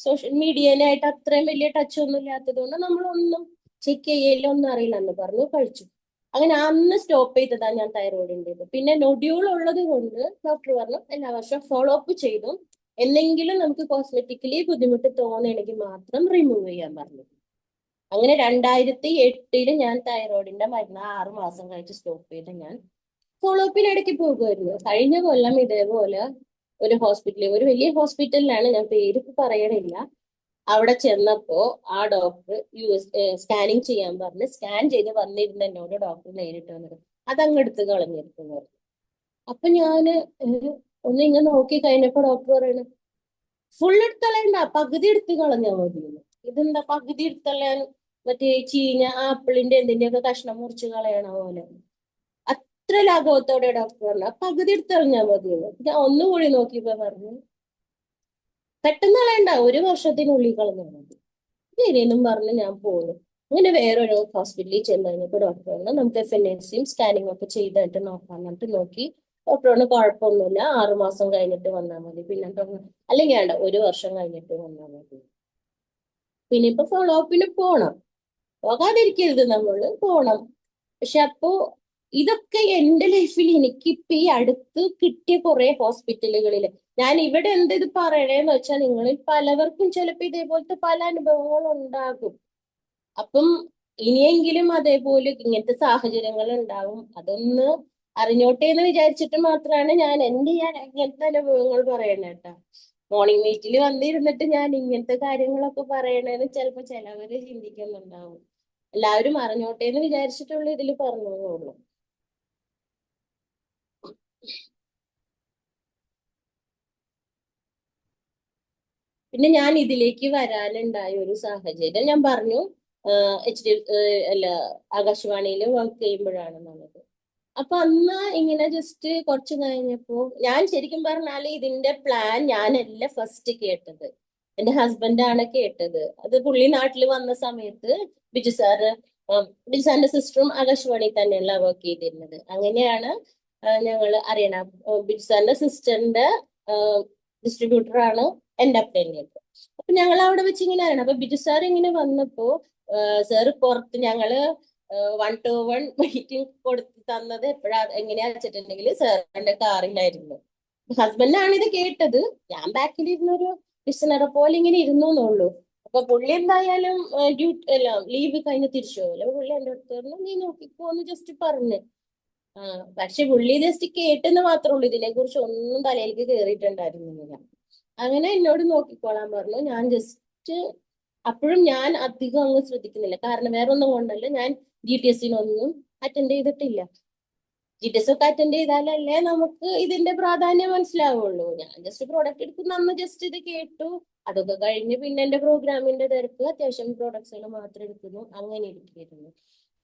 സോഷ്യൽ മീഡിയയിലായിട്ട് അത്രയും വലിയ ടച്ച് ഒന്നും ഇല്ലാത്തത് കൊണ്ട് നമ്മളൊന്നും ചെക്ക് ചെയ്യലോ ഒന്നും അറിയില്ല എന്ന് പറഞ്ഞു കഴിച്ചു. അങ്ങനെ അന്ന് സ്റ്റോപ്പ് ചെയ്തതാ ഞാൻ തൈറോയിഡിൻ്റെത്. പിന്നെ നൊഡ്യൂൾ ഉള്ളത് കൊണ്ട് ഡോക്ടർ പറഞ്ഞു എല്ലാ വർഷവും ഫോളോ അപ്പ് ചെയ്തു എന്തെങ്കിലും നമുക്ക് കോസ്മെറ്റിക്കലി ബുദ്ധിമുട്ട് തോന്നുകയാണെങ്കിൽ മാത്രം റിമൂവ് ചെയ്യാൻ പറഞ്ഞു. അങ്ങനെ 2008 ഞാൻ തൈറോയിഡിന്റെ മരുന്ന് 6 മാസം കഴിച്ച് സ്റ്റോപ്പ് ചെയ്ത് ഞാൻ ഫോളോ അപ്പിന് ഇടയ്ക്ക് പോകുമായിരുന്നു. കഴിഞ്ഞ കൊല്ലം ഇതേപോലെ ഒരു ഹോസ്പിറ്റലിൽ, ഒരു വലിയ ഹോസ്പിറ്റലിലാണ്, ഞാൻ പേര് പറയണില്ല. അവിടെ ചെന്നപ്പോ ആ ഡോക്ടർ സ്കാനിങ് ചെയ്യാൻ പറഞ്ഞ് സ്കാൻ ചെയ്ത് വന്നിരുന്ന എന്നോട് ഡോക്ടർ നേരിട്ട് വന്നത് അതങ്ങ് എടുത്ത് കളഞ്ഞിരിക്കുന്നു. അപ്പൊ ഞാന് ഒന്ന് ഇങ്ങനെ നോക്കി കഴിഞ്ഞപ്പോ ഡോക്ടർ പറയണ ഫുൾ എടുത്ത് കളയണ്ട, പകുതി എടുത്ത് കളഞ്ഞാൽ മതി. ഇതെന്താ പകുതി എടുത്ത് കളയാൻ, മറ്റേ ചീഞ്ഞ ആപ്പിളിന്റെ എന്തിന്റെയൊക്കെ കഷ്ണം മുറിച്ച് കളയണ പോലെ. അത്ര ലാഘവത്തോടെ ഡോക്ടർ പറഞ്ഞു പകുതി എടുത്ത് കളഞ്ഞാൽ മതി. ഞാൻ ഒന്നുകൂടി നോക്കിയപ്പോ പറഞ്ഞു പെട്ടെന്ന് കളയണ്ട, 1 വർഷത്തിനുള്ളിൽ കളഞ്ഞാൽ മതി. ശരിയെന്നും പറഞ്ഞ് ഞാൻ പോകുന്നു. അങ്ങനെ വേറൊരു ഹോസ്പിറ്റലിൽ ചെന്ന് കഴിഞ്ഞപ്പോൾ ഡോക്ടർ പറഞ്ഞു നമുക്ക് FNACയും സ്കാനിങ് ഒക്കെ ചെയ്തിട്ട് നോക്കാം. എന്നിട്ട് നോക്കി ഡോക്ടർ പറഞ്ഞു കുഴപ്പമൊന്നുമില്ല, 6 മാസം കഴിഞ്ഞിട്ട് വന്നാൽ മതി. പിന്നെ പറഞ്ഞു അല്ലെങ്കിൽ വേണ്ട, 1 വർഷം കഴിഞ്ഞിട്ട് വന്നാൽ മതി. പിന്നെ ഇപ്പൊ ഫോളോ അപ്പിന് പോണം, പോകാതിരിക്കരുത്, നമ്മള് പോണം. പക്ഷെ അപ്പോ ഇതൊക്കെ എന്റെ ലൈഫിൽ എനിക്കിപ്പോ ഈ അടുത്ത് കിട്ടിയ കുറെ ഹോസ്പിറ്റലുകളിൽ, ഞാൻ ഇവിടെ എന്ത് ഇത് പറയണേന്ന് വെച്ചാൽ നിങ്ങളിൽ പലവർക്കും ചിലപ്പോ ഇതേപോലത്തെ പല അനുഭവങ്ങൾ ഉണ്ടാകും. അപ്പം ഇനിയെങ്കിലും അതേപോലെ ഇങ്ങനത്തെ സാഹചര്യങ്ങൾ ഉണ്ടാവും, അതൊന്ന് അറിഞ്ഞോട്ടെ എന്ന് വിചാരിച്ചിട്ട് മാത്രമാണ് ഞാൻ ഇങ്ങനത്തെ അനുഭവങ്ങൾ പറയണ കേട്ടാ. മോർണിംഗ് മീറ്റിൽ വന്നിരുന്നിട്ട് ഞാൻ ഇങ്ങനത്തെ കാര്യങ്ങളൊക്കെ പറയണേന്ന് ചിലപ്പോ ചിലവര് ചിന്തിക്കുന്നുണ്ടാവും. എല്ലാവരും അറിഞ്ഞോട്ടെ എന്ന് വിചാരിച്ചിട്ടുള്ള ഇതിൽ പറഞ്ഞോളൂ. പിന്നെ ഞാൻ ഇതിലേക്ക് വരാനുണ്ടായ ഒരു സാഹചര്യം ഞാൻ പറഞ്ഞു, HD അല്ല, ആകാശവാണിയിൽ വർക്ക് ചെയ്യുമ്പോഴാണെന്നുള്ളത്. അപ്പൊ അന്ന് ഇങ്ങനെ ജസ്റ്റ് കുറച്ച് കഴിഞ്ഞപ്പോ ഞാൻ ശരിക്കും പറഞ്ഞാല് ഇതിന്റെ പ്ലാൻ ഞാനല്ല ഫസ്റ്റ് കേട്ടത്, എന്റെ ഹസ്ബൻഡാണ് കേട്ടത്. അത് പുള്ളി നാട്ടിൽ വന്ന സമയത്ത് ബിജു സാറ്, ബിജു സാറിന്റെ സിസ്റ്ററും ആകാശവാണി തന്നെയല്ല വർക്ക് ചെയ്തിരുന്നത്. അങ്ങനെയാണ് ഞങ്ങൾ അറിയണ. ബിജു സാറിന്റെ സിസ്റ്ററിന്റെ ഡിസ്ട്രിബ്യൂട്ടറാണ് എന്റെ അപ്പനേറ്റ്. അപ്പൊ ഞങ്ങൾ അവിടെ വെച്ച് ഇങ്ങനെ അറിയണം. അപ്പൊ ബിജു സാർ ഇങ്ങനെ വന്നപ്പോ സാറ് പുറത്ത്, ഞങ്ങള് 1-to-1 മീറ്റിംഗ് കൊടുത്ത് തന്നത് എപ്പോഴാ എങ്ങനെയാ വെച്ചിട്ടുണ്ടെങ്കിൽ സാറിന്റെ കാറിലായിരുന്നു. ഹസ്ബൻഡാണ് ഇത് കേട്ടത്, ഞാൻ ബാക്കിൽ ഇരുന്നൊരു ലിസണറെ പോലെ ഇങ്ങനെ ഇരുന്നു എന്നുള്ളൂ. അപ്പൊ പുള്ളി എന്തായാലും ഡ്യൂട്ടി അല്ല, ലീവ് കഴിഞ്ഞ് തിരിച്ചു പോകല്ലോ. പുള്ളി എന്റെ അടുത്ത് പറഞ്ഞു നീ നോക്കിക്കോന്ന് ജസ്റ്റ് പറഞ്ഞു. പക്ഷെ പുള്ളി ജസ്റ്റ് കേട്ടെന്ന് മാത്രമേ ഉള്ളൂ, ഇതിനെ കുറിച്ച് ഒന്നും തലയിലേക്ക് കയറിയിട്ടുണ്ടായിരുന്നില്ല. അങ്ങനെ എന്നോട് നോക്കിക്കോളാൻ പറഞ്ഞു. ഞാൻ ജസ്റ്റ് അപ്പോഴും ഞാൻ അധികം അങ്ങ് ശ്രദ്ധിക്കുന്നില്ല, കാരണം വേറെ ഒന്നും കൊണ്ടല്ല, ഞാൻ GTS-നൊന്നും അറ്റൻഡ് ചെയ്തിട്ടില്ല. GTS ഒക്കെ അറ്റൻഡ് ചെയ്താലല്ലേ നമുക്ക് ഇതിന്റെ പ്രാധാന്യം മനസ്സിലാവുള്ളൂ. ഞാൻ ജസ്റ്റ് പ്രോഡക്റ്റ് എടുക്കുന്ന അന്ന് ജസ്റ്റ് ഇത് കേട്ടു, അതൊക്കെ കഴിഞ്ഞ് പിന്നെ എന്റെ പ്രോഗ്രാമിന്റെ തിരക്ക്, അത്യാവശ്യം പ്രോഡക്ട്സുകൾ മാത്രം എടുക്കുന്നു, അങ്ങനെ ഇരിക്കുന്നു.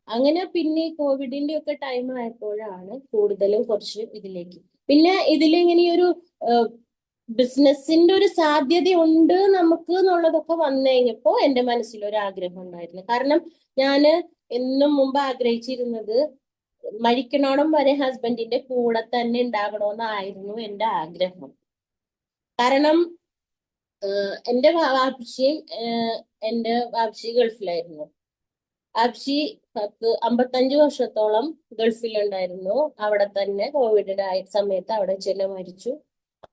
അങ്ങനെ പിന്നെ ഈ കോവിഡിന്റെ ഒക്കെ ടൈം ആയപ്പോഴാണ് കൂടുതലും കുറച്ച് ഇതിലേക്ക്, പിന്നെ ഇതിലിങ്ങനെ ഈ ഒരു ബിസിനസിന്റെ ഒരു സാധ്യത ഉണ്ട് നമുക്ക് എന്നുള്ളതൊക്കെ വന്നു കഴിഞ്ഞപ്പോ എന്റെ മനസ്സിൽ ഒരു ആഗ്രഹം ഉണ്ടായിരുന്നു. കാരണം ഞാന് എന്നും മുമ്പ് ആഗ്രഹിച്ചിരുന്നത് മരിക്കണോളം വരെ ഹസ്ബൻഡിന്റെ കൂടെ തന്നെ ഉണ്ടാകണമെന്നായിരുന്നു എന്റെ ആഗ്രഹം. കാരണം എന്റെ വാപ്പച്ചി ഗൾഫിലായിരുന്നു. വാപ്പച്ചി 55 വർഷത്തോളം ഗൾഫിലുണ്ടായിരുന്നു. അവിടെ തന്നെ കോവിഡിന്റെ ആയ സമയത്ത് അവിടെ ചെന്ന് മരിച്ചു,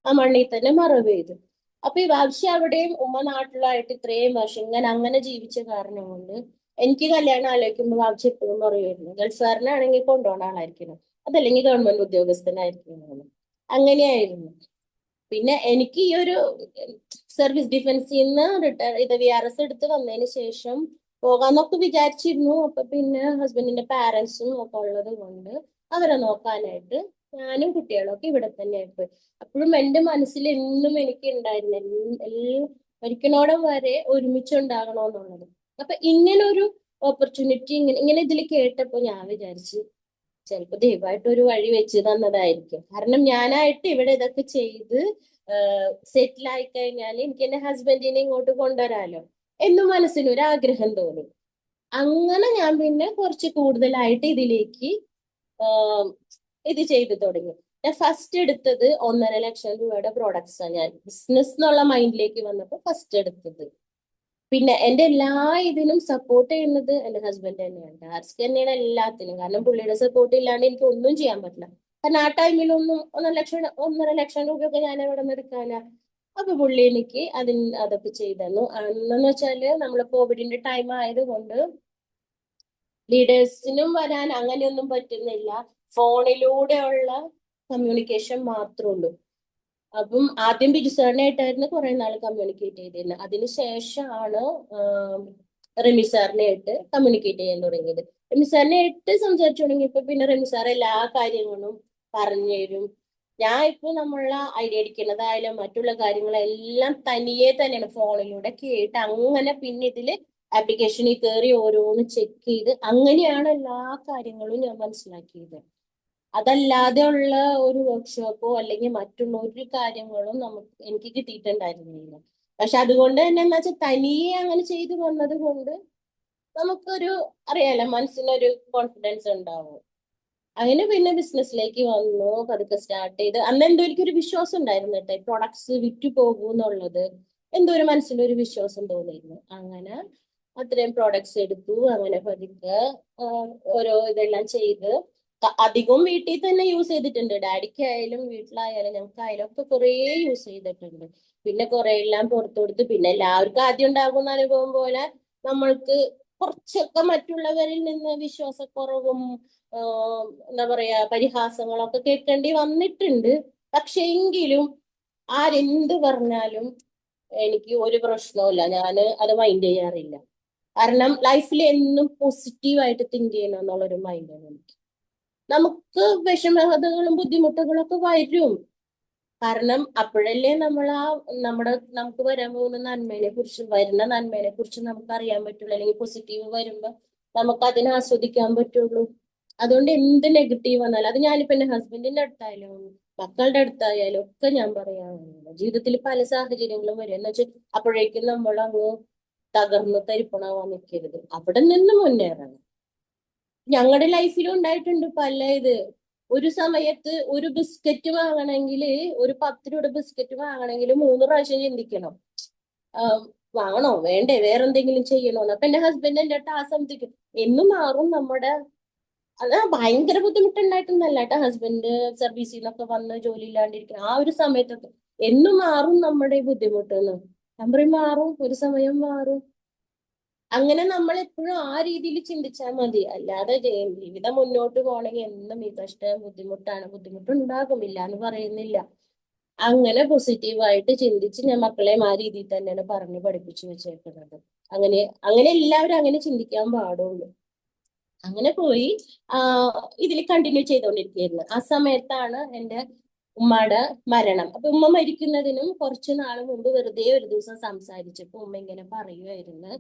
ആ മണ്ണിൽ തന്നെ മറവ് ചെയ്തു. അപ്പൊ ഈ വാപ്പച്ചി അവിടെയും ഉമ്മ നാട്ടിലായിട്ട് ഇത്രയും വർഷം ഇങ്ങനെ അങ്ങനെ ജീവിച്ച കാരണം കൊണ്ട് എനിക്ക് കല്യാണം ആലോചിക്കുമ്പോൾ വാപ്പച്ചി എപ്പോഴും പറയുമായിരുന്നു ഗൾഫുകാരനാണെങ്കിൽ കൊണ്ടുപോകുന്ന ആളായിരിക്കണം, അതല്ലെങ്കിൽ ഗവൺമെന്റ് ഉദ്യോഗസ്ഥനായിരിക്കണം. അങ്ങനെയായിരുന്നു. പിന്നെ എനിക്ക് ഈ ഒരു സർവീസ് ഡിഫൻസിൽ നിന്ന് റിട്ടയർ ചെയ്ത VRS എടുത്ത് വന്നതിന് ശേഷം പോകാന്നൊക്കെ വിചാരിച്ചിരുന്നു. അപ്പൊ പിന്നെ ഹസ്ബൻഡിന്റെ പാരന്റ്സും ഒക്കെ ഉള്ളത് കൊണ്ട് അവരെ നോക്കാനായിട്ട് ഞാനും കുട്ടികളും ഒക്കെ ഇവിടെ തന്നെയായിട്ട്. അപ്പോഴും എന്റെ മനസ്സിൽ എന്നും എനിക്ക് ഉണ്ടായിരുന്നു ഒരിക്കലോളം വരെ ഒരുമിച്ചുണ്ടാകണമെന്നുള്ളത്. അപ്പൊ ഇങ്ങനൊരു ഓപ്പർച്യൂണിറ്റി ഇങ്ങനെ ഇങ്ങനെ ഇതിൽ കേട്ടപ്പോ ഞാൻ വിചാരിച്ചു ചിലപ്പോ ദൈവമായിട്ട് ഒരു വഴി വെച്ച് തന്നതായിരിക്കും. കാരണം ഞാനായിട്ട് ഇവിടെ ഇതൊക്കെ ചെയ്ത് സെറ്റിൽ ആയി കഴിഞ്ഞാൽ എനിക്ക് എന്റെ ഹസ്ബൻഡിനെ ഇങ്ങോട്ട് കൊണ്ടുവരാലോ എന്നും മനസ്സിനൊരു ആഗ്രഹം തോന്നി. അങ്ങനെ ഞാൻ പിന്നെ കുറച്ച് കൂടുതലായിട്ട് ഇതിലേക്ക് ആം, ഇത് ചെയ്തു തുടങ്ങി. ഞാൻ ഫസ്റ്റ് എടുത്തത് 1,50,000 രൂപയുടെ പ്രോഡക്ട്സ് ആണ്. ഞാൻ ബിസിനസ് എന്നുള്ള മൈൻഡിലേക്ക് വന്നപ്പോൾ ഫസ്റ്റ് എടുത്തത്. പിന്നെ എന്റെ എല്ലാ ഇതിനും സപ്പോർട്ട് ചെയ്യുന്നത് എന്റെ ഹസ്ബൻഡ് തന്നെയാണ്. ടാസ്ക് തന്നെയാണ് എല്ലാത്തിനും. കാരണം പുള്ളിയുടെ സപ്പോർട്ട് ഇല്ലാണ്ട് എനിക്ക് ഒന്നും ചെയ്യാൻ പറ്റില്ല. കാരണം ആ ടൈമിലൊന്നും 1,50,000 രൂപയൊക്കെ ഞാൻ എവിടെ നിന്ന് എടുക്കാനാ. അപ്പൊ പുള്ളി എനിക്ക് അതൊക്കെ ചെയ്തു. അന്നെന്ന് വെച്ചാല് നമ്മള് കോവിഡിന്റെ ടൈം ആയതുകൊണ്ട് ലീഡേഴ്സിനും വരാൻ അങ്ങനെയൊന്നും പറ്റുന്നില്ല. ഫോണിലൂടെയുള്ള കമ്മ്യൂണിക്കേഷൻ മാത്രമേ ഉള്ളൂ. അപ്പം ആദ്യം ബിജു സാറിനായിട്ടായിരുന്നു കുറെ നാൾ കമ്മ്യൂണിക്കേറ്റ് ചെയ്തിരുന്നത്. അതിനുശേഷമാണ് റെമി സാറിനായിട്ട് കമ്മ്യൂണിക്കേറ്റ് ചെയ്യാൻ തുടങ്ങിയത്. റെമി സാറിനായിട്ട് സംസാരിച്ചു തുടങ്ങിയപ്പോ പിന്നെ റെമി സാർ എല്ലാ കാര്യങ്ങളും പറഞ്ഞു തരും. ഞാൻ ഇപ്പൊ നമ്മളെ ഐഡിയ അടിക്കുന്നതായാലും മറ്റുള്ള കാര്യങ്ങളെല്ലാം തനിയെ തന്നെയാണ് ഫോണിലൂടെ കേട്ട് അങ്ങനെ പിന്നെ ഇതില് ആപ്ലിക്കേഷനിൽ കയറി ഓരോന്ന് ചെക്ക് ചെയ്ത് അങ്ങനെയാണ് എല്ലാ കാര്യങ്ങളും ഞാൻ മനസ്സിലാക്കിയത്. അതല്ലാതെ ഉള്ള ഒരു വർക്ക്ഷോപ്പോ അല്ലെങ്കിൽ മറ്റുള്ള ഒരു കാര്യങ്ങളും എനിക്ക് കിട്ടിയിട്ടുണ്ടായിരുന്നില്ല. പക്ഷെ അതുകൊണ്ട് തന്നെ എന്താ വെച്ചാൽ തനിയെ അങ്ങനെ ചെയ്തു വന്നത് കൊണ്ട് നമുക്കൊരു അറിയാലോ മനസ്സിനൊരു കോൺഫിഡൻസ് ഉണ്ടാവും. അങ്ങനെ പിന്നെ ബിസിനസ്സിലേക്ക് വന്നു. പതുക്കെ സ്റ്റാർട്ട് ചെയ്ത് അന്ന് എന്തോ എനിക്കൊരു വിശ്വാസം ഉണ്ടായിരുന്നു കേട്ടോ, പ്രൊഡക്ട്സ് വിറ്റു പോകൂ എന്നുള്ളത് എന്തോ ഒരു മനസ്സിലൊരു വിശ്വാസം തോന്നിയിരുന്നു. അങ്ങനെ അത്രയും പ്രോഡക്ട്സ് എടുത്തു. അങ്ങനെ പതുക്കെ ഓരോ ഇതെല്ലാം ചെയ്ത് അധികവും വീട്ടിൽ തന്നെ യൂസ് ചെയ്തിട്ടുണ്ട്. ഡാഡിക്കായാലും വീട്ടിലായാലും ഞങ്ങൾക്കായാലും ഒക്കെ കുറേ യൂസ് ചെയ്തിട്ടുണ്ട്. പിന്നെ കുറെ എല്ലാം പുറത്തു കൊടുത്ത് പിന്നെ എല്ലാവർക്കും ആദ്യം ഉണ്ടാകുന്ന അനുഭവം പോലെ നമ്മൾക്ക് കുറച്ചൊക്കെ മറ്റുള്ളവരിൽ നിന്ന് വിശ്വാസക്കുറവും എന്താ പറയാ പരിഹാസങ്ങളൊക്കെ കേൾക്കേണ്ടി വന്നിട്ടുണ്ട്. പക്ഷെ എങ്കിലും ആരെന്ത് പറഞ്ഞാലും എനിക്ക് ഒരു പ്രശ്നവുമില്ല. ഞാൻ അത് മൈൻഡ് ചെയ്യാറില്ല. കാരണം ലൈഫിൽ എന്നും പോസിറ്റീവായിട്ട് തിങ്ക് ചെയ്യണം എന്നുള്ളൊരു മൈൻഡാണ് എനിക്ക്. നമുക്ക് വിഷമതകളും ബുദ്ധിമുട്ടുകളും ഒക്കെ വരും. കാരണം അപ്പോഴല്ലേ നമുക്ക് വരാൻ പോകുന്ന നന്മേനെ കുറിച്ച് നമുക്ക് അറിയാൻ പറ്റുള്ളൂ. അല്ലെങ്കിൽ പോസിറ്റീവ് വരുമ്പോ നമുക്ക് അതിനെ ആസ്വദിക്കാൻ പറ്റുള്ളൂ. അതുകൊണ്ട് എന്ത് നെഗറ്റീവ് വന്നാലും അത് ഞാനിപ്പോ എന്റെ ഹസ്ബൻഡിന്റെ അടുത്തായാലും മക്കളുടെ അടുത്തായാലും ഒക്കെ ഞാൻ പറയാറുണ്ട്. ജീവിതത്തിൽ പല സാഹചര്യങ്ങളും വരും എന്ന് വെച്ചാൽ അപ്പോഴേക്കും നമ്മൾ അങ്ങ് തകർന്ന് തരിപ്പണാവാൻ നിൽക്കരുത്. അവിടെ നിന്ന് മുന്നേറണം. ഞങ്ങളുടെ ലൈഫിലും ഉണ്ടായിട്ടുണ്ട് പല ഒരു സമയത്ത് ഒരു ബിസ്ക്കറ്റ് വാങ്ങണമെങ്കിൽ, ഒരു 10 രൂപയുടെ ബിസ്ക്കറ്റ് വാങ്ങണമെങ്കിൽ 3 പ്രാവശ്യം ചിന്തിക്കണം. വാങ്ങണോ വേണ്ടേ വേറെന്തെങ്കിലും ചെയ്യണോന്ന്. അപ്പൊ എന്റെ ഹസ്ബൻഡ് എന്റെ അടുത്ത് ആ സമയത്തേക്ക് എന്നും മാറും നമ്മുടെ അത് ഭയങ്കര ബുദ്ധിമുട്ടുണ്ടായിട്ടൊന്നല്ല കേട്ടോ. ഹസ്ബൻഡ് സർവീസിൽ നിന്നൊക്കെ വന്ന് ജോലി ഇല്ലാണ്ടിരിക്കുന്ന ആ ഒരു സമയത്തൊക്കെ എന്നും മാറും നമ്മുടെ ഈ ബുദ്ധിമുട്ടെന്ന്. ഞാൻ പറയും മാറും, ഒരു സമയം മാറും. അങ്ങനെ നമ്മൾ എപ്പോഴും ആ രീതിയിൽ ചിന്തിച്ചാൽ മതി. അല്ലാതെ ജീവിതം മുന്നോട്ട് പോകണമെങ്കിൽ എന്നും ഈ കഷ്ടം ബുദ്ധിമുട്ടാണ്. ബുദ്ധിമുട്ടുണ്ടാകുമില്ല എന്ന് പറയുന്നില്ല. അങ്ങനെ പോസിറ്റീവായിട്ട് ചിന്തിച്ച് ഞാൻ മക്കളെയും ആ രീതിയിൽ തന്നെയാണ് പറഞ്ഞു പഠിപ്പിച്ചു വെച്ചേക്കുന്നത്. അങ്ങനെ അങ്ങനെ എല്ലാവരും അങ്ങനെ ചിന്തിക്കാൻ പാടുള്ളൂ. അങ്ങനെ പോയി ആ ഇതിൽ കണ്ടിന്യൂ ചെയ്തുകൊണ്ടിരിക്കുകയായിരുന്നു. ആ സമയത്താണ് എൻ്റെ ഉമ്മയുടെ മരണം. അപ്പൊ ഉമ്മ മരിക്കുന്നതിനും കുറച്ചു നാൾ മുമ്പ് വെറുതെ ഒരു ദിവസം സംസാരിച്ചപ്പോ ഉമ്മ ഇങ്ങനെ പറയുമായിരുന്നു,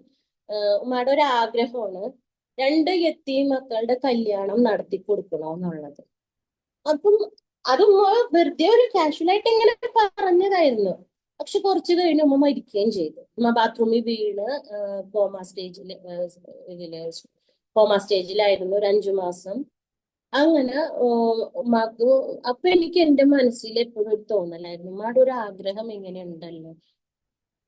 ഉമ്മയുടെ ഒരു ആഗ്രഹമാണ് 2 യത്തീം മക്കളുടെ കല്യാണം നടത്തി കൊടുക്കണമെന്നുള്ളത്. അപ്പം അത് ഉമ്മ വെറുതെ ഒരു കാഷ്വലായിട്ട് ഇങ്ങനെ പറഞ്ഞതായിരുന്നു. പക്ഷെ കുറച്ച് കഴിഞ്ഞ് ഉമ്മ മരിക്കുകയും ചെയ്തു. ഉമ്മ ബാത്റൂമിൽ വീണ് കോമ സ്റ്റേജില് ഇതില് കോമ സ്റ്റേജിലായിരുന്നു ഒരു 5 മാസം. അങ്ങനെ ഉമ്മാക്ക് അപ്പൊ എനിക്ക് എന്റെ മനസ്സിൽ എപ്പോഴും ഒരു തോന്നലായിരുന്നു ഉമ്മയുടെ ഒരു ആഗ്രഹം ഇങ്ങനെ ഉണ്ടല്ലോ.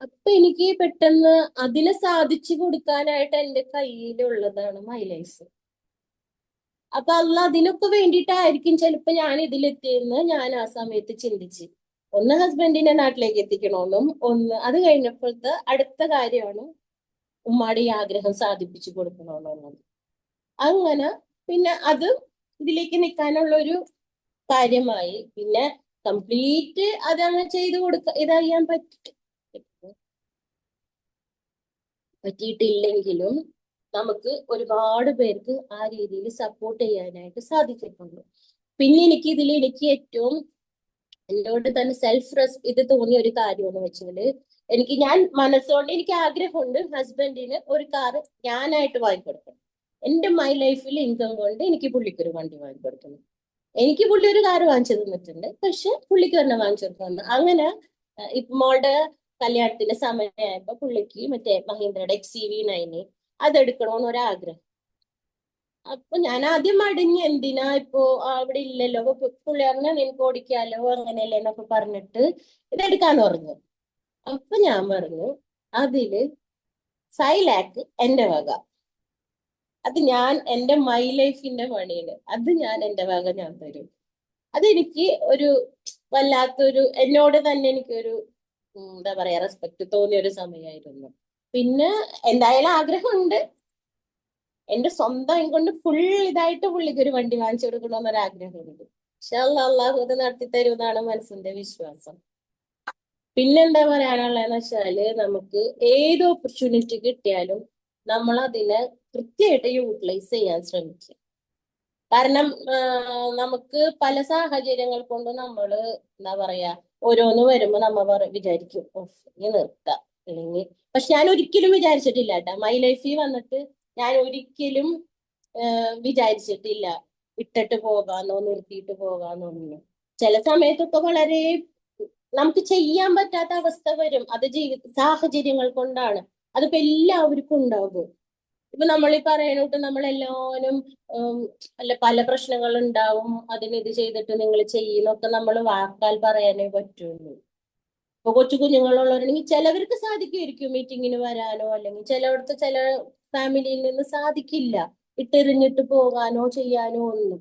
അപ്പൊ എനിക്ക് പെട്ടെന്ന് അതിനെ സാധിച്ചു കൊടുക്കാനായിട്ട് എന്റെ കയ്യിലുള്ളതാണ് മൈലൈഫ്. അപ്പൊ അല്ല അതിനൊക്കെ വേണ്ടിയിട്ടായിരിക്കും ചിലപ്പോ ഞാൻ ഇതിലെത്തിയെന്ന് ഞാൻ ആ സമയത്ത് ചിന്തിച്ച്. ഒന്ന് ഹസ്ബൻഡിനെ നാട്ടിലേക്ക് എത്തിക്കണമെന്നും അത് കഴിഞ്ഞപ്പോഴത്തെ അടുത്ത കാര്യമാണ് ഉമ്മാടെ ഈ ആഗ്രഹം സാധിപ്പിച്ചു കൊടുക്കണമെന്നുള്ളത്. അങ്ങനെ പിന്നെ അത് ഇതിലേക്ക് നിൽക്കാനുള്ള ഒരു കാര്യമായി. പിന്നെ കംപ്ലീറ്റ് അതങ്ങ് ചെയ്തു ഇതറിയാൻ പറ്റിയിട്ടില്ലെങ്കിലും നമുക്ക് ഒരുപാട് പേർക്ക് ആ രീതിയിൽ സപ്പോർട്ട് ചെയ്യാനായിട്ട് സാധിച്ചിട്ടുണ്ട്. പിന്നെ എനിക്ക് ഏറ്റവും എന്നോട് തന്നെ ഇത് തോന്നിയ ഒരു കാര്യം എന്ന് വെച്ചാല് ഞാൻ മനസ്സുകൊണ്ട് എനിക്ക് ആഗ്രഹമുണ്ട് ഹസ്ബൻഡിന് ഒരു കാറ് ഞാനായിട്ട് വാങ്ങിക്കൊടുക്കണം. എന്റെ മൈ ലൈഫിൽ ഇൻകം കൊണ്ട് എനിക്ക് പുള്ളിക്ക് ഒരു വണ്ടി വാങ്ങിക്കൊടുക്കണം. എനിക്ക് പുള്ളി ഒരു കാറ് വാങ്ങിച്ചു തന്നിട്ടുണ്ട്, പക്ഷെ പുള്ളിക്ക് തന്നെ വാങ്ങിച്ചു കൊടുക്കണം. അങ്ങനെ ഇപ്പൊ മോളുടെ കല്യാണത്തിന്റെ സമയമായപ്പോ പുള്ളിക്ക് മറ്റേ മഹീന്ദ്രയുടെ XCV9 അതെടുക്കണോന്ന് ഒരാഗ്രഹം. അപ്പൊ ഞാൻ ആദ്യം മടിഞ്ഞ്, എന്തിനാ ഇപ്പോ അവിടെ ഇല്ലല്ലോ, അപ്പൊ പുള്ളി പറഞ്ഞ നിനക്ക് ഓടിക്കാലോ അങ്ങനെയല്ലേ എന്നൊക്കെ പറഞ്ഞിട്ട് ഇതെടുക്കാന്ന് പറഞ്ഞു. അപ്പൊ ഞാൻ പറഞ്ഞു അതില് 5 ലാക്ക് എന്റെ വക, അത് ഞാൻ എന്റെ മൈ ലൈഫിന്റെ പണിയാണ്, അത് ഞാൻ എന്റെ വക ഞാൻ തരും. അതെനിക്ക് ഒരു വല്ലാത്തൊരു എന്നോട് തന്നെ എനിക്കൊരു എന്താ പറയാ റെസ്പെക്ട് തോന്നിയ ഒരു സമയമായിരുന്നു. പിന്നെ എന്തായാലും ആഗ്രഹമുണ്ട്, എന്റെ സ്വന്തം കൊണ്ട് ഫുൾ ഇതായിട്ട് പുള്ളിക്ക് ഒരു വണ്ടി വാങ്ങിച്ചു കൊടുക്കണമെന്നൊരു ആഗ്രഹമുണ്ട്. പക്ഷെ അള്ളാഹു അത് നടത്തി തരുമെന്നാണ് മനസ്സിന്റെ വിശ്വാസം. പിന്നെന്താ പറയാനുള്ളതെന്ന് വെച്ചാല് നമുക്ക് ഏത് ഓപ്പർച്യൂണിറ്റി കിട്ടിയാലും നമ്മൾ അതിനെ കൃത്യമായിട്ട് യൂട്ടിലൈസ് ചെയ്യാൻ ശ്രമിക്കുക. കാരണം നമുക്ക് പല സാഹചര്യങ്ങൾ കൊണ്ട് നമ്മള് എന്താ പറയാ ഓരോന്ന് വരുമ്പോ വിചാരിക്കും ഇനി നിർത്താം അല്ലെങ്കിൽ. പക്ഷെ ഞാൻ ഒരിക്കലും വിചാരിച്ചിട്ടില്ല കേട്ടോ, മൈ ലൈഫിൽ വന്നിട്ട് ഞാൻ ഒരിക്കലും വിചാരിച്ചിട്ടില്ല ഇട്ടിട്ട് പോകാന്നോ നിർത്തിയിട്ട് പോകാന്നൊന്നും. ചില സമയത്തൊക്കെ വളരെ നമുക്ക് ചെയ്യാൻ പറ്റാത്ത അവസ്ഥ വരും, അത് സാഹചര്യങ്ങൾ കൊണ്ടാണ്. അതിപ്പോ എല്ലാവർക്കും ഉണ്ടാകും. ഇപ്പൊ നമ്മൾ ഈ പറയുന്നോട്ട് നമ്മളെല്ലാവരും അല്ല പല പ്രശ്നങ്ങൾ ഉണ്ടാവും, അതിന് ഇത് ചെയ്തിട്ട് നിങ്ങൾ ചെയ്യുന്നൊക്കെ നമ്മൾ വാക്കാൽ പറയാനേ പറ്റുള്ളൂ. ഇപ്പൊ കൊച്ചു കുഞ്ഞുങ്ങളുള്ളവരാണെങ്കിൽ ചിലവർക്ക് സാധിക്കുമായിരിക്കും മീറ്റിങ്ങിന് വരാനോ, അല്ലെങ്കിൽ ചില ഫാമിലിയിൽ നിന്ന് സാധിക്കില്ല ഇട്ടെറിഞ്ഞിട്ട് പോകാനോ ചെയ്യാനോ ഒന്നും.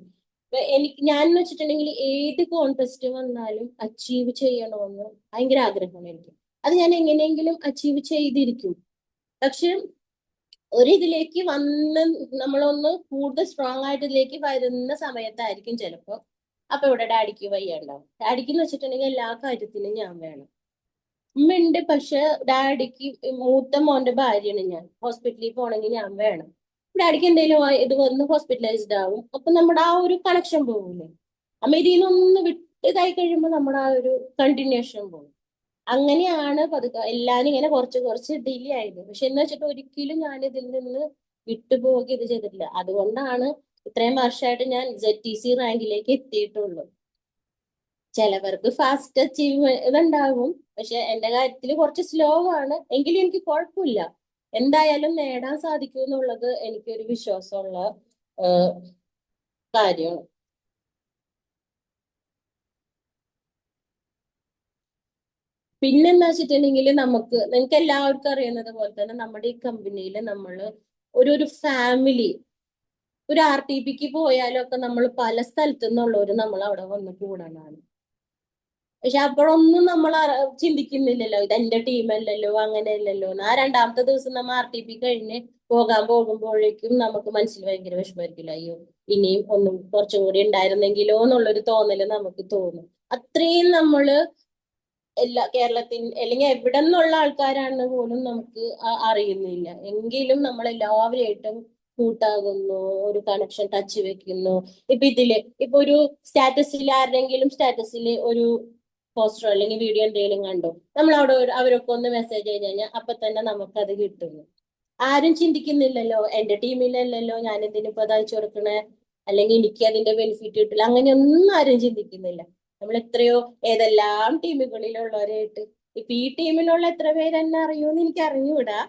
ഞാൻ എന്ന് വെച്ചിട്ടുണ്ടെങ്കിൽ ഏത് കോൺടെസ്റ്റ് വന്നാലും അച്ചീവ് ചെയ്യണമെന്ന് ഭയങ്കര ആഗ്രഹമാണ് എനിക്ക്. അത് ഞാൻ എങ്ങനെയെങ്കിലും അച്ചീവ് ചെയ്തിരിക്കും. പക്ഷെ ഒരിതിലേക്ക് വന്ന് നമ്മളൊന്ന് കൂടുതൽ സ്ട്രോങ് ആയിട്ട് ഇതിലേക്ക് വരുന്ന സമയത്തായിരിക്കും ചിലപ്പോ അപ്പൊ ഇവിടെ ഡാഡിക്ക് വയ്യണ്ടാവും. ഡാഡിക്ക് എന്ന് വെച്ചിട്ടുണ്ടെങ്കിൽ എല്ലാ കാര്യത്തിനും ഞാൻ വേണം. ഉമ്മയുണ്ട്, പക്ഷെ ഡാഡിക്ക് മൂത്ത മോന്റെ ഭാര്യയാണ് ഞാൻ, ഹോസ്പിറ്റലിൽ പോകണമെങ്കിൽ ഞാൻ വേണം. ഡാഡിക്ക് എന്തെങ്കിലും ഇത് വന്ന് ഹോസ്പിറ്റലൈസ്ഡ് ആവും, അപ്പൊ നമ്മുടെ ആ ഒരു കണക്ഷൻ പോകില്ലേ. അമ്മ ഇതിൽ നിന്നൊന്ന് വിട്ടതായി കഴിയുമ്പോൾ നമ്മുടെ ആ ഒരു കണ്ടിന്യൂഷൻ പോകും. അങ്ങനെയാണ് പതുക്കെ എല്ലാരും ഇങ്ങനെ കുറച്ച് കുറച്ച് ഡിലേ ആയത്. പക്ഷെ എന്ന് വെച്ചിട്ട് ഒരിക്കലും ഞാൻ ഇതിൽ നിന്ന് വിട്ടുപോവുക ഇത് ചെയ്തിട്ടില്ല. അതുകൊണ്ടാണ് ഇത്രയും വർഷമായിട്ട് ഞാൻ ZTC റാങ്കിലേക്ക് എത്തിയിട്ടുള്ളൂ. ചിലവർക്ക് ഫാസ്റ്റ് അച്ചീവ് ഇതുണ്ടാകും, പക്ഷെ എന്റെ കാര്യത്തിൽ കുറച്ച് സ്ലോ ആണ്, എങ്കിലും എനിക്ക് കുഴപ്പമില്ല, എന്തായാലും നേടാൻ സാധിക്കും എന്നുള്ളത് എനിക്കൊരു വിശ്വാസമുള്ള കാര്യമാണ്. പിന്നെന്താ വെച്ചിട്ടുണ്ടെങ്കിൽ നിങ്ങൾക്ക് എല്ലാവർക്കും അറിയുന്നത് പോലെ തന്നെ നമ്മുടെ ഈ കമ്പനിയിൽ നമ്മൾ ഒരു ഫാമിലി, ഒരു RTPക്ക് പോയാലും ഒക്കെ നമ്മൾ പല സ്ഥലത്തു നിന്നുള്ളവർ നമ്മൾ അവിടെ വന്ന് കൂടണമാണ്. പക്ഷെ അപ്പോഴൊന്നും നമ്മൾ ചിന്തിക്കുന്നില്ലല്ലോ ഇത് എന്റെ ടീമല്ലല്ലോ അങ്ങനെയല്ലല്ലോ. ആ രണ്ടാമത്തെ ദിവസം നമ്മൾ RTP കഴിഞ്ഞ് പോകാൻ പോകുമ്പോഴേക്കും നമുക്ക് മനസ്സിൽ ഭയങ്കര വിഷമമായിരിക്കില്ല, അയ്യോ ഇനിയും ഒന്നും കുറച്ചും കൂടി ഉണ്ടായിരുന്നെങ്കിലോ എന്നുള്ളൊരു തോന്നല് നമുക്ക് തോന്നും. അത്രയും നമ്മള് കേരളത്തിൽ അല്ലെങ്കിൽ എവിടെ നിന്നുള്ള ആൾക്കാരാണെന്ന് പോലും നമുക്ക് അറിയുന്നില്ല, എങ്കിലും നമ്മൾ എല്ലാവരുമായിട്ടും കൂട്ടാകുന്നു, ഒരു കണക്ഷൻ ടച്ച് വെക്കുന്നു. ഇപ്പൊ ഒരു സ്റ്റാറ്റസിൽ ആരുടെങ്കിലും സ്റ്റാറ്റസിൽ ഒരു പോസ്റ്ററോ അല്ലെങ്കിൽ വീഡിയോ എന്തെങ്കിലും കണ്ടോ, നമ്മൾ അവിടെ അവരൊക്കെ ഒന്ന് മെസ്സേജ് ചെയ്ത് കഴിഞ്ഞാൽ അപ്പൊ തന്നെ നമുക്കത് കിട്ടുന്നു. ആരും ചിന്തിക്കുന്നില്ലല്ലോ എന്റെ ടീമിലല്ലല്ലോ ഞാൻ ഇതിനിപ്പോ അയച്ചു കൊടുക്കണേ, അല്ലെങ്കിൽ എനിക്ക് അതിന്റെ ബെനിഫിറ്റ് കിട്ടില്ല, അങ്ങനെയൊന്നും ആരും ചിന്തിക്കുന്നില്ല. നമ്മൾ എത്രയോ ഏതെല്ലാം ടീമുകളിലുള്ളവരായിട്ട് ഇപ്പൊ ഈ ടീമിലുള്ള എത്ര പേര് എന്നെ അറിയൂന്ന് എനിക്ക് അറിഞ്ഞൂടാ.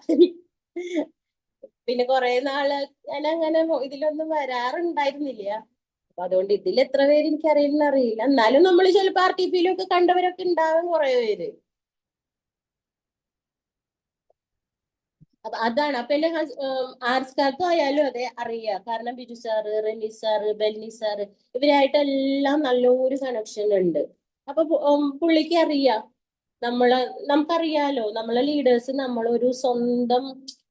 പിന്നെ കുറെ നാള് ഞാൻ അങ്ങനെ ഇതിലൊന്നും വരാറുണ്ടായിരുന്നില്ല, അപ്പൊ അതുകൊണ്ട് ഇതിൽ എത്ര പേര് എനിക്ക് അറിയില്ല. എന്നാലും നമ്മൾ ചിലപ്പോ RTPയിലൊക്കെ കണ്ടവരൊക്കെ ഉണ്ടാവും കുറെ പേര്. അപ്പൊ അതാണ്. അപ്പൊ എന്റെ ആർസ്കാർക്ക് ആയാലും അതെ അറിയാം, കാരണം Biju sir, Reni sir, Benny sir ഇവരായിട്ടെല്ലാം നല്ലൊരു കണക്ഷൻ ഉണ്ട്. അപ്പൊ പുള്ളിക്ക് അറിയാം, നമുക്കറിയാലോ നമ്മളെ ലീഡേഴ്സ് നമ്മളൊരു സ്വന്തം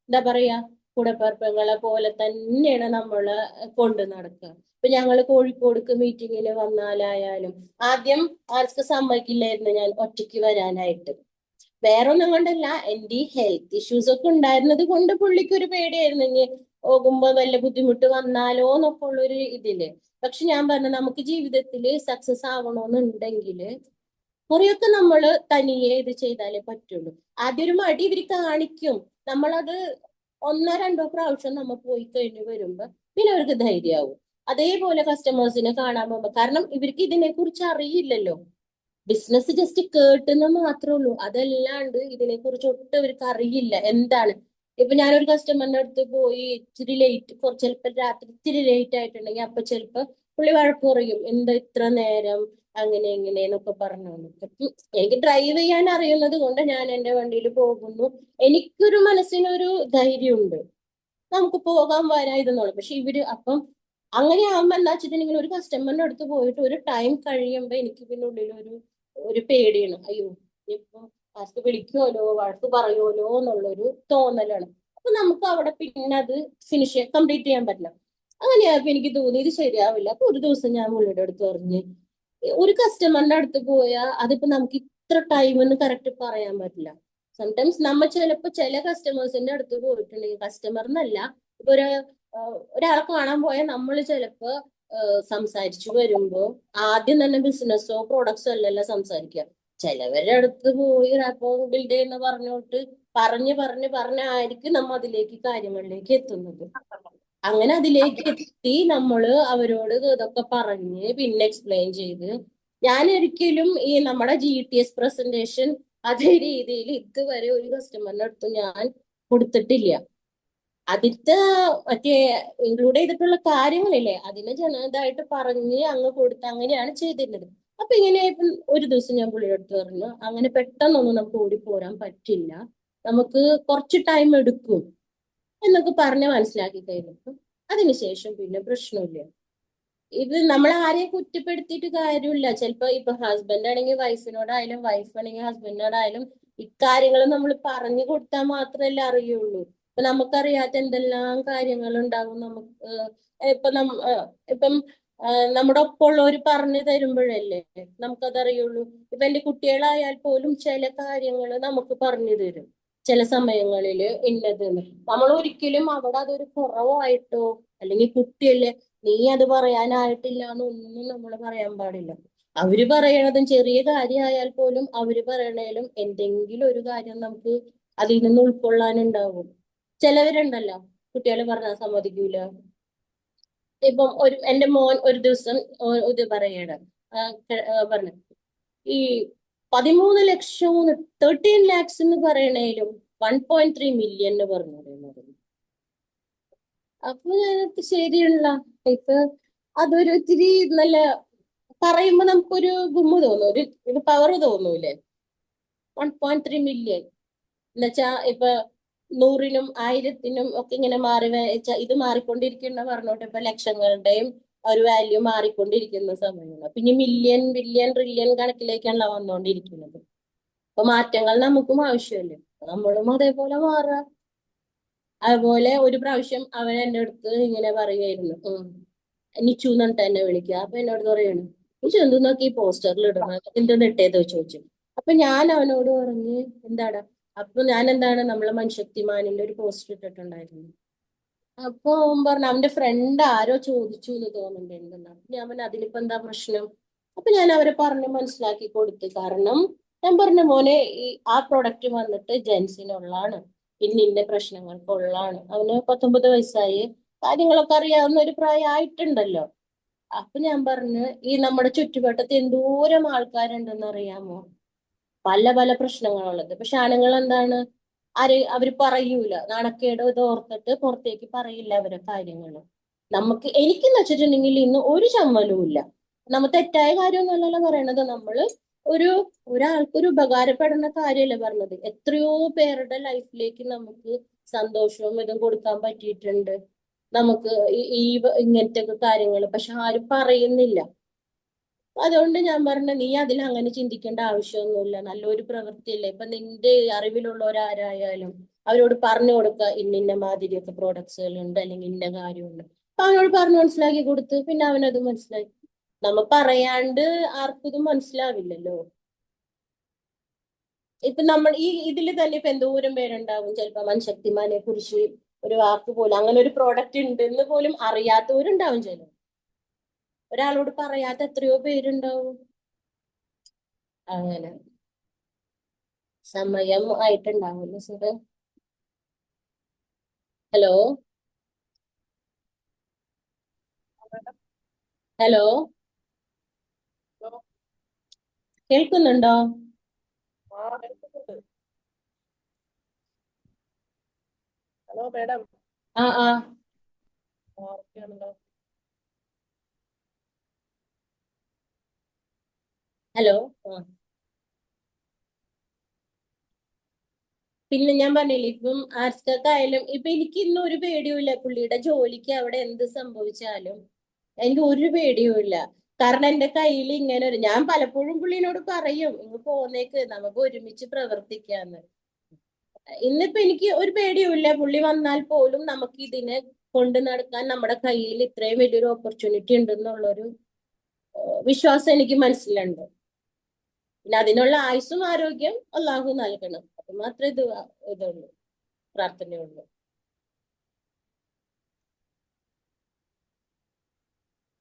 എന്താ പറയാ കൂടപ്പിറപ്പുകളെ പോലെ തന്നെയാണ് നമ്മള് കൊണ്ടു നടക്കുക. ഇപ്പൊ ഞങ്ങള് കോഴിക്കോടുക്ക് മീറ്റിങ്ങിന് വന്നാലായാലും ആദ്യം ആർസ്ക്ക് സമ്മതിക്കില്ലായിരുന്നു ഞാൻ ഒറ്റയ്ക്ക് വരാനായിട്ട്. വേറെ ഒന്നും കൊണ്ടല്ല, എന്റെ ഈ ഹെൽത്ത് ഇഷ്യൂസ് ഒക്കെ ഉണ്ടായിരുന്നത് കൊണ്ട് പുള്ളിക്ക് ഒരു പേടിയായിരുന്നു, ഇനി പോകുമ്പോ വല്ല ബുദ്ധിമുട്ട് വന്നാലോ എന്നൊക്കെ ഉള്ളൊരു ഇതില്. പക്ഷെ ഞാൻ പറഞ്ഞു നമുക്ക് ജീവിതത്തിൽ സക്സസ് ആവണമെന്നുണ്ടെങ്കിൽ കുറെയൊക്കെ നമ്മൾ തനിയെ ഇത് ചെയ്താലേ പറ്റുള്ളൂ. ആദ്യം ഒരു മടി ഇവര് കാണിക്കും. നമ്മളത് ഒന്നോ രണ്ടോ പ്രാവശ്യം നമ്മൾ പോയി കഴിഞ്ഞ് വരുമ്പോ പിന്നെ അവർക്ക് ധൈര്യമാവും. അതേപോലെ കസ്റ്റമേഴ്സിനെ കാണാൻ പോകുമ്പോ, കാരണം ഇവർക്ക് ഇതിനെ കുറിച്ച് അറിയില്ലല്ലോ. ബിസിനസ് ജസ്റ്റ് കേട്ടെന്ന് മാത്രമേ ഉള്ളൂ, അതല്ലാണ്ട് ഇതിനെ കുറിച്ച് ഒട്ടും ഇവർക്ക് അറിയില്ല എന്താണ്. ഇപ്പൊ ഞാനൊരു കസ്റ്റമറിന്റെ അടുത്ത് പോയി ഇച്ചിരി ലേറ്റ്, കുറച്ച് ചിലപ്പോൾ രാത്രി ഇത്തിരി ലേറ്റ് ആയിട്ടുണ്ടെങ്കിൽ അപ്പൊ ചിലപ്പോ പുള്ളി വഴക്ക് പറയും, എന്താ ഇത്ര നേരം അങ്ങനെ ഇങ്ങനെ എന്നൊക്കെ പറഞ്ഞു. എനിക്ക് ഡ്രൈവ് ചെയ്യാൻ അറിയുന്നത് കൊണ്ട് ഞാൻ എന്റെ വണ്ടിയിൽ പോകുന്നു. എനിക്കൊരു മനസ്സിനൊരു ധൈര്യമുണ്ട്, നമുക്ക് പോകാൻ വരാം ഇതെന്നുള്ളു. പക്ഷെ ഇവര് അപ്പം അങ്ങനെയാകുമ്പോ എന്താ വെച്ചിട്ടുണ്ടെങ്കിൽ ഒരു കസ്റ്റമറിന്റെ അടുത്ത് പോയിട്ട് ഒരു ടൈം കഴിയുമ്പോ എനിക്ക് പിന്നെ ഉള്ളിൽ ഒരു പേടിയാണ്. അയ്യോ ഇപ്പൊ ഫാസ്റ്റ് വിളിക്കുമല്ലോ, വഴക്ക് പറയുമല്ലോ എന്നുള്ളൊരു തോന്നലാണ്. അപ്പൊ നമുക്ക് അവിടെ പിന്നെ അത് ഫിനിഷ് കംപ്ലീറ്റ് ചെയ്യാൻ പറ്റില്ല. അങ്ങനെയായപ്പോ എനിക്ക് തോന്നി ഇത് ശരിയാവില്ല. അപ്പൊ ഒരു ദിവസം ഞാൻ പുള്ളിയുടെ അടുത്ത് പറഞ്ഞു, ഒരു കസ്റ്റമറിന്റെ അടുത്ത് പോയാൽ അതിപ്പോ നമുക്ക് ഇത്ര ടൈം എന്ന് കറക്റ്റ് പറയാൻ പറ്റില്ല. സംടൈംസ് നമ്മ ചിലപ്പോ ചില കസ്റ്റമേഴ്സിന്റെ അടുത്ത് പോയിട്ടുണ്ടെങ്കിൽ, കസ്റ്റമർ എന്നല്ല, ഇപ്പൊ ഒരാളെ കാണാൻ പോയാൽ നമ്മൾ ചിലപ്പോ സംസാരിച്ചു വരുമ്പോ ആദ്യം തന്നെ ബിസിനസ്സോ പ്രോഡക്ട്സോ അല്ലല്ലോ സംസാരിക്കുക. ചിലവരുടെ അടുത്ത് പോയി റാപ്പോ ബിൽഡ് ചെയ്യുന്ന പറഞ്ഞോട്ട് പറഞ്ഞായിരിക്കും നമ്മ അതിലേക്ക് കാര്യങ്ങളിലേക്ക് എത്തുന്നത്. അങ്ങനെ അതിലേക്ക് എത്തി നമ്മള് അവരോട് ഇതൊക്കെ പറഞ്ഞ് പിന്നെ എക്സ്പ്ലെയിൻ ചെയ്ത്, ഞാൻ ഒരിക്കലും ഈ നമ്മുടെ GTS പ്രസന്റേഷൻ അതേ രീതിയിൽ ഇതുവരെ ഒരു കസ്റ്റമറിന്റെ അടുത്ത് ഞാൻ കൊടുത്തിട്ടില്ല. അതിലത്തെ മറ്റേ ഇൻക്ലൂഡ് ചെയ്തിട്ടുള്ള കാര്യങ്ങളില്ലേ അതിനെ ഇതായിട്ട് പറഞ്ഞ് അങ്ങ് കൊടുത്ത് അങ്ങനെയാണ് ചെയ്തിരുന്നത്. അപ്പൊ ഇങ്ങനെ ഇപ്പം ഒരു ദിവസം ഞാൻ പുള്ളിയുടെ അടുത്ത് പറഞ്ഞു, അങ്ങനെ പെട്ടെന്നൊന്നും നമുക്ക് ഓടിപ്പോരാൻ പറ്റില്ല, നമുക്ക് കുറച്ച് ടൈം എടുക്കും എന്നൊക്കെ പറഞ്ഞ് മനസ്സിലാക്കി കഴിഞ്ഞു. അതിനുശേഷം പിന്നെ പ്രശ്നമില്ല. ഇത് നമ്മൾ ആരെയും കുറ്റപ്പെടുത്തിയിട്ട് കാര്യമില്ല. ചിലപ്പോ ഇപ്പൊ ഹസ്ബൻഡ് ആണെങ്കിൽ വൈഫിനോടായാലും വൈഫ് ആണെങ്കിൽ ഹസ്ബൻഡിനോടായാലും ഇക്കാര്യങ്ങൾ നമ്മൾ പറഞ്ഞു കൊടുത്താൽ മാത്രമല്ലേ അറിയുള്ളൂ. ഇപ്പൊ നമുക്കറിയാത്ത എന്തെല്ലാം കാര്യങ്ങൾ ഉണ്ടാകും നമുക്ക്. ഇപ്പൊ ഇപ്പം നമ്മുടെ ഒപ്പമുള്ളവർ പറഞ്ഞു തരുമ്പോഴല്ലേ നമുക്കതറിയുള്ളൂ. ഇപ്പൊ എന്റെ കുട്ടികളായാൽ പോലും ചില കാര്യങ്ങൾ നമുക്ക് പറഞ്ഞു തരും ചില സമയങ്ങളില് ഇന്നതെന്ന്. നമ്മൾ ഒരിക്കലും അവിടെ അതൊരു കുറവായിട്ടോ അല്ലെങ്കിൽ കുട്ടിയല്ലേ നീ അത് പറയാനായിട്ടില്ല എന്നൊന്നും നമ്മൾ പറയാൻ പാടില്ല. അവര് പറയണതും ചെറിയ കാര്യമായാൽ പോലും അവര് പറയണേലും എന്തെങ്കിലും ഒരു കാര്യം നമുക്ക് അതിൽ നിന്ന് ഉൾക്കൊള്ളാനുണ്ടാവും. ചിലവരുണ്ടല്ലോ കുട്ടികൾ പറഞ്ഞാൽ സമ്മതിക്കൂല. ഇപ്പം എന്റെ മോൻ ഒരു ദിവസം ഇത് പറയണം, പറഞ്ഞു ഈ 13 ലക്ഷം 13 lakhs എന്ന് പറയണേലും 1.3 million എന്ന് പറഞ്ഞു. അപ്പൊ ഞാനത് ശരിയുള്ള ഇപ്പൊ അതൊരു ഇത്തിരി നല്ല പറയുമ്പോ നമുക്കൊരു ഗുമ്മ് തോന്നും, ഒരു ഇത് പവർ തോന്നൂലേ. 1.3 million എന്നുവെച്ചാ ഇപ്പൊ 100-നും 1000-നും ഒക്കെ ഇങ്ങനെ ഇത് മാറിക്കൊണ്ടിരിക്കുന്ന പറഞ്ഞോട്ട് ഇപ്പൊ ലക്ഷങ്ങളുടെയും ഒരു വാല്യൂ മാറിക്കൊണ്ടിരിക്കുന്ന സമയമാണ്. പിന്നെ മില്യൺ ബില്യൺ ട്രില്യൺ കണക്കിലേക്കാണല്ലോ വന്നുകൊണ്ടിരിക്കുന്നത്. അപ്പൊ മാറ്റങ്ങൾ നമുക്കും ആവശ്യമല്ലേ, നമ്മളും അതേപോലെ മാറുക. അതുപോലെ ഒരു പ്രാവശ്യം അവൻ എന്റെ അടുത്ത് ഇങ്ങനെ പറയുമായിരുന്നു, നിച്ചു എന്നിട്ട് എന്നെ വിളിക്കുക. അപ്പൊ എന്നോട് പറയാണ്, നിച്ചു എന്തെന്നൊക്കെ ഈ പോസ്റ്ററിൽ ഇടണം, എന്തെന്ന് ഇട്ടേതോ ചോദിച്ചു. അപ്പൊ ഞാൻ അവനോട് പറഞ്ഞ് എന്താടാ. അപ്പൊ ഞാൻ എന്താണ് നമ്മളെ മൺശക്തിമാനിന്റെ ഒരു പോസ്റ്റർ ഇട്ടിട്ടുണ്ടായിരുന്നു. അപ്പൊ അവൻ പറഞ്ഞു അവന്റെ ഫ്രണ്ട് ആരോ ചോദിച്ചു എന്ന് തോന്നുന്നുണ്ട് എന്തെന്നാ. ഞാൻ പറഞ്ഞു അതിനിപ്പോ എന്താ പ്രശ്നം. അപ്പൊ ഞാൻ അവരെ പറഞ്ഞ് മനസ്സിലാക്കി കൊടുത്തു. കാരണം ഞാൻ പറഞ്ഞ മോനെ ആ പ്രൊഡക്റ്റ് വന്നിട്ട് ജെൻസിനുള്ളതാണ്, പിന്നെ ഇന്ന പ്രശ്നങ്ങൾക്കുള്ളതാണ്. അവന് 19 വയസ്സായി, കാര്യങ്ങളൊക്കെ അറിയാവുന്ന ഒരു പ്രായമായിട്ടുണ്ടല്ലോ. അപ്പൊ ഞാൻ പറഞ്ഞു ഈ നമ്മുടെ ചുറ്റുവട്ടത്ത് എന്തോരം ആൾക്കാരുണ്ടെന്ന് അറിയാമോ, പല പല പ്രശ്നങ്ങളുള്ളത്. പക്ഷെ ആണുങ്ങൾ എന്താണ്, അവര് പറയൂല, നാണക്കേട് ഇത് ഓർത്തിട്ട് പുറത്തേക്ക് പറയില്ല അവരെ കാര്യങ്ങൾ. എനിക്കെന്ന് വെച്ചിട്ടുണ്ടെങ്കിൽ ഇന്ന് ഒരു ചമ്മലും ഇല്ല. നമ്മ തെറ്റായ കാര്യമൊന്നുമല്ലല്ലോ പറയണത്. നമ്മള് ഒരു ഒരാൾക്കൊരു ഉപകാരപ്പെടുന്ന കാര്യമല്ലേ പറഞ്ഞത്. എത്രയോ പേരുടെ ലൈഫിലേക്ക് നമുക്ക് സന്തോഷവും ഇതും കൊടുക്കാൻ പറ്റിയിട്ടുണ്ട് നമുക്ക് ഇങ്ങനത്തെ കാര്യങ്ങൾ. പക്ഷെ ആരും പറയുന്നില്ല. അതുകൊണ്ട് ഞാൻ പറഞ്ഞ നീ അതിൽ അങ്ങനെ ചിന്തിക്കേണ്ട ആവശ്യമൊന്നുമില്ല, നല്ലൊരു പ്രവൃത്തിയല്ലേ. ഇപ്പൊ നിന്റെ അറിവിലുള്ളവരാരായാലും അവരോട് പറഞ്ഞു കൊടുക്കുക, ഇന്ന മാതിരിയൊക്കെ പ്രോഡക്ട്സുകൾ ഉണ്ട് അല്ലെങ്കിൽ ഇന്ന കാര്യമുണ്ട്. അപ്പൊ അവനോട് പറഞ്ഞു മനസ്സിലാക്കി കൊടുത്ത് പിന്നെ അവനത് മനസ്സിലാക്കി. നമ്മ പറയാണ്ട് ആർക്കും ഇത് മനസ്സിലാവില്ലല്ലോ. ഇപ്പൊ നമ്മൾ ഇതിൽ തന്നെ ഇപ്പൊ എന്തോരം പേരുണ്ടാവും ചിലപ്പോ മൺശക്തിമാനെ കുറിച്ച് ഒരു വാക്ക് പോലും അങ്ങനെ ഒരു പ്രോഡക്റ്റ് ഉണ്ടെന്ന് പോലും അറിയാത്തവരുണ്ടാവും ചിലർ. ഒരാളോട് പറയാത്ത എത്രയോ പേരുണ്ടാവും. അങ്ങനെ സമയം ആയിട്ടുണ്ടാവില്ല സാറ്. Hello hello, hello. കേൾക്കുന്നുണ്ടോ? ആ കേൾക്കുന്നുണ്ട്. Hello madam. ആ ആ ഓക്കെയാണല്ലോ. ഹലോ. ആ പിന്നെ ഞാൻ പറഞ്ഞില്ലേ, ഇപ്പം ആർക്കൊക്കെയായാലും ഇപ്പൊ എനിക്ക് ഇന്നും ഒരു പേടിയുമില്ല. പുള്ളിയുടെ ജോലിക്ക് അവിടെ എന്ത് സംഭവിച്ചാലും എനിക്ക് ഒരു പേടിയുമില്ല. കാരണം എന്റെ കയ്യിൽ ഇങ്ങനെ ഒരു, ഞാൻ പലപ്പോഴും പുള്ളിനോട് പറയും ഇങ്ങ് പോന്നേക്ക്, നമുക്ക് ഒരുമിച്ച് പ്രവർത്തിക്കാന്ന്. ഇന്നിപ്പോ എനിക്ക് ഒരു പേടിയുമില്ല. പുള്ളി വന്നാൽ പോലും നമുക്ക് ഇതിനെ കൊണ്ട് നടക്കാൻ നമ്മുടെ കയ്യിൽ ഇത്രയും വലിയൊരു ഓപ്പർച്യൂണിറ്റി ഉണ്ടെന്നുള്ളൊരു വിശ്വാസം എനിക്ക് മനസ്സിലുണ്ട്. പിന്നെ അതിനുള്ള ആയുസ്സും ആരോഗ്യം അള്ളാഹു നൽകണം. അത് മാത്രമേ ഇതുള്ളൂ, പ്രാർത്ഥനയുള്ളൂ.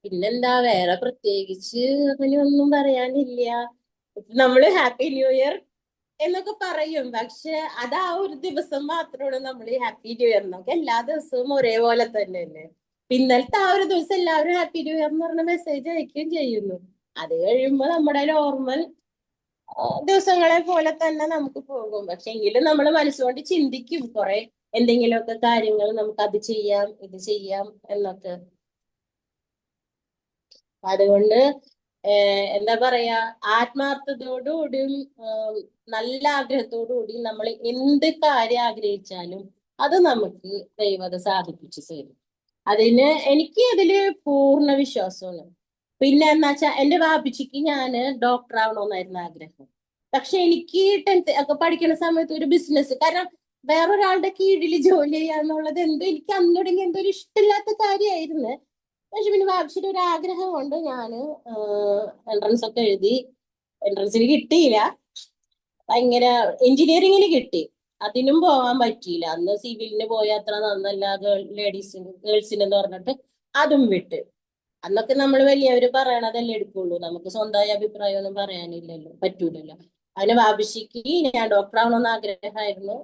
പിന്നെന്താ, വേറെ പ്രത്യേകിച്ച് അങ്ങനെ ഒന്നും പറയാനില്ല. നമ്മള് ഹാപ്പി ന്യൂ ഇയർ എന്നൊക്കെ പറയും, പക്ഷെ അത് ആ ഒരു ദിവസം മാത്രമാണ് നമ്മൾ ഹാപ്പി ന്യൂ ഇയർ. നമുക്ക് എല്ലാ ദിവസവും ഒരേപോലെ തന്നെയല്ലേ. ഇന്നലത്തെ ആ ഒരു ദിവസം എല്ലാവരും ഹാപ്പി ന്യൂ ഇയർ എന്ന് പറഞ്ഞ മെസ്സേജ് അയക്കുകയും ചെയ്യുന്നു. അത് കഴിയുമ്പോ നമ്മുടെ നോർമൽ ദിവസങ്ങളെ പോലെ തന്നെ നമുക്ക് പോകും. പക്ഷെ എങ്കിലും നമ്മൾ മനസ്സുകൊണ്ട് ചിന്തിക്കും കുറെ എന്തെങ്കിലുമൊക്കെ കാര്യങ്ങൾ, നമുക്ക് അത് ചെയ്യാം ഇത് ചെയ്യാം എന്നൊക്കെ. അതുകൊണ്ട് എന്താ പറയാ, ആത്മാർത്ഥതയോടുകൂടിയും നല്ല ആഗ്രഹത്തോടുകൂടിയും നമ്മൾ എന്ത് കാര്യം ആഗ്രഹിച്ചാലും അത് നമുക്ക് ദൈവം അത് സാധിപ്പിച്ചു തരും. അതിന് എനിക്ക് അതില് പൂർണ്ണ വിശ്വാസമാണ്. പിന്നെ എന്നാ വെച്ചാ, എന്റെ വാപ്പിച്ചിക്ക് ഞാന് ഡോക്ടർ ആവണമെന്നായിരുന്നു ആഗ്രഹം. പക്ഷെ എനിക്ക് 10th ഒക്കെ പഠിക്കുന്ന സമയത്ത് ഒരു ബിസിനസ്, കാരണം വേറൊരാളുടെ കീഴിൽ ജോലി ചെയ്യാന്നുള്ളത് എന്തോ എനിക്ക് അന്ന് തുടങ്ങി എന്തോ ഒരു ഇഷ്ടമില്ലാത്ത കാര്യമായിരുന്നു. പക്ഷെ പിന്നെ വാപ്പിച്ചിട്ട് ഒരു ആഗ്രഹം കൊണ്ട് ഞാന് എൻട്രൻസ് ഒക്കെ എഴുതി. എൻട്രൻസിന് കിട്ടിയില്ല, ഭയങ്കര എഞ്ചിനീയറിംഗിന് കിട്ടി. അതിനും പോവാൻ പറ്റിയില്ല. അന്ന് സിവിലിന് പോയ അത്ര നന്നല്ല, ലേഡീസിന് ഗേൾസിന് എന്ന് പറഞ്ഞിട്ട് അതും വിട്ട്. അന്നൊക്കെ നമ്മൾ വലിയവര് പറയണതല്ലേ എടുക്കുള്ളൂ, നമുക്ക് സ്വന്തമായ അഭിപ്രായം ഒന്നും പറയാനില്ലല്ലോ, പറ്റൂലല്ലോ. അതിന് വാപിഷിക്ക് ഞാൻ ഡോക്ടർ ആവണമെന്ന് ആഗ്രഹമായിരുന്നു.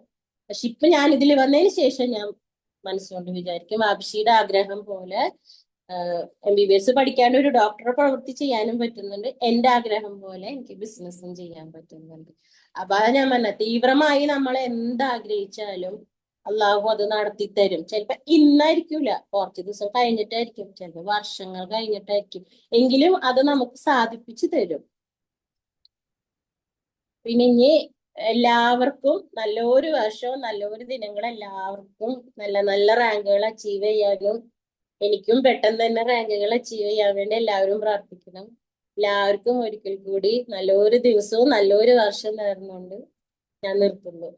പക്ഷെ ഇപ്പൊ ഞാൻ ഇതിൽ വന്നതിന് ശേഷം ഞാൻ മനസ്സുകൊണ്ട് വിചാരിക്കും വാപിഷിയുടെ ആഗ്രഹം പോലെ MBBS പഠിക്കാണ്ട് ഒരു ഡോക്ടറെ പ്രവൃത്തി ചെയ്യാനും പറ്റുന്നുണ്ട്. എന്റെ ആഗ്രഹം പോലെ എനിക്ക് ബിസിനസ്സും ചെയ്യാൻ പറ്റുന്നുണ്ട്. അപ്പൊ അത് ഞാൻ പറഞ്ഞ, തീവ്രമായി നമ്മൾ എന്താഗ്രഹിച്ചാലും അള്ളാഹു അത് നടത്തി തരും. ചിലപ്പോ ഇന്നായിരിക്കൂല, കുറച്ച് ദിവസം കഴിഞ്ഞിട്ടായിരിക്കും, ചിലപ്പോ വർഷങ്ങൾ കഴിഞ്ഞിട്ടായിരിക്കും, എങ്കിലും അത് നമുക്ക് സാധിപ്പിച്ചു തരും. പിന്നെ ഇനി എല്ലാവർക്കും നല്ലൊരു വർഷവും നല്ലൊരു ദിനങ്ങൾ, എല്ലാവർക്കും നല്ല നല്ല റാങ്കുകൾ അച്ചീവ് ചെയ്യാനും എനിക്കും പെട്ടെന്ന് തന്നെ റാങ്കുകൾ അച്ചീവ് ചെയ്യാൻ വേണ്ടി എല്ലാവരും പ്രാർത്ഥിക്കണം. എല്ലാവർക്കും ഒരിക്കൽ കൂടി നല്ലൊരു ദിവസവും നല്ലൊരു വർഷം നേർന്നുകൊണ്ട് ഞാൻ നിർത്തുന്നു.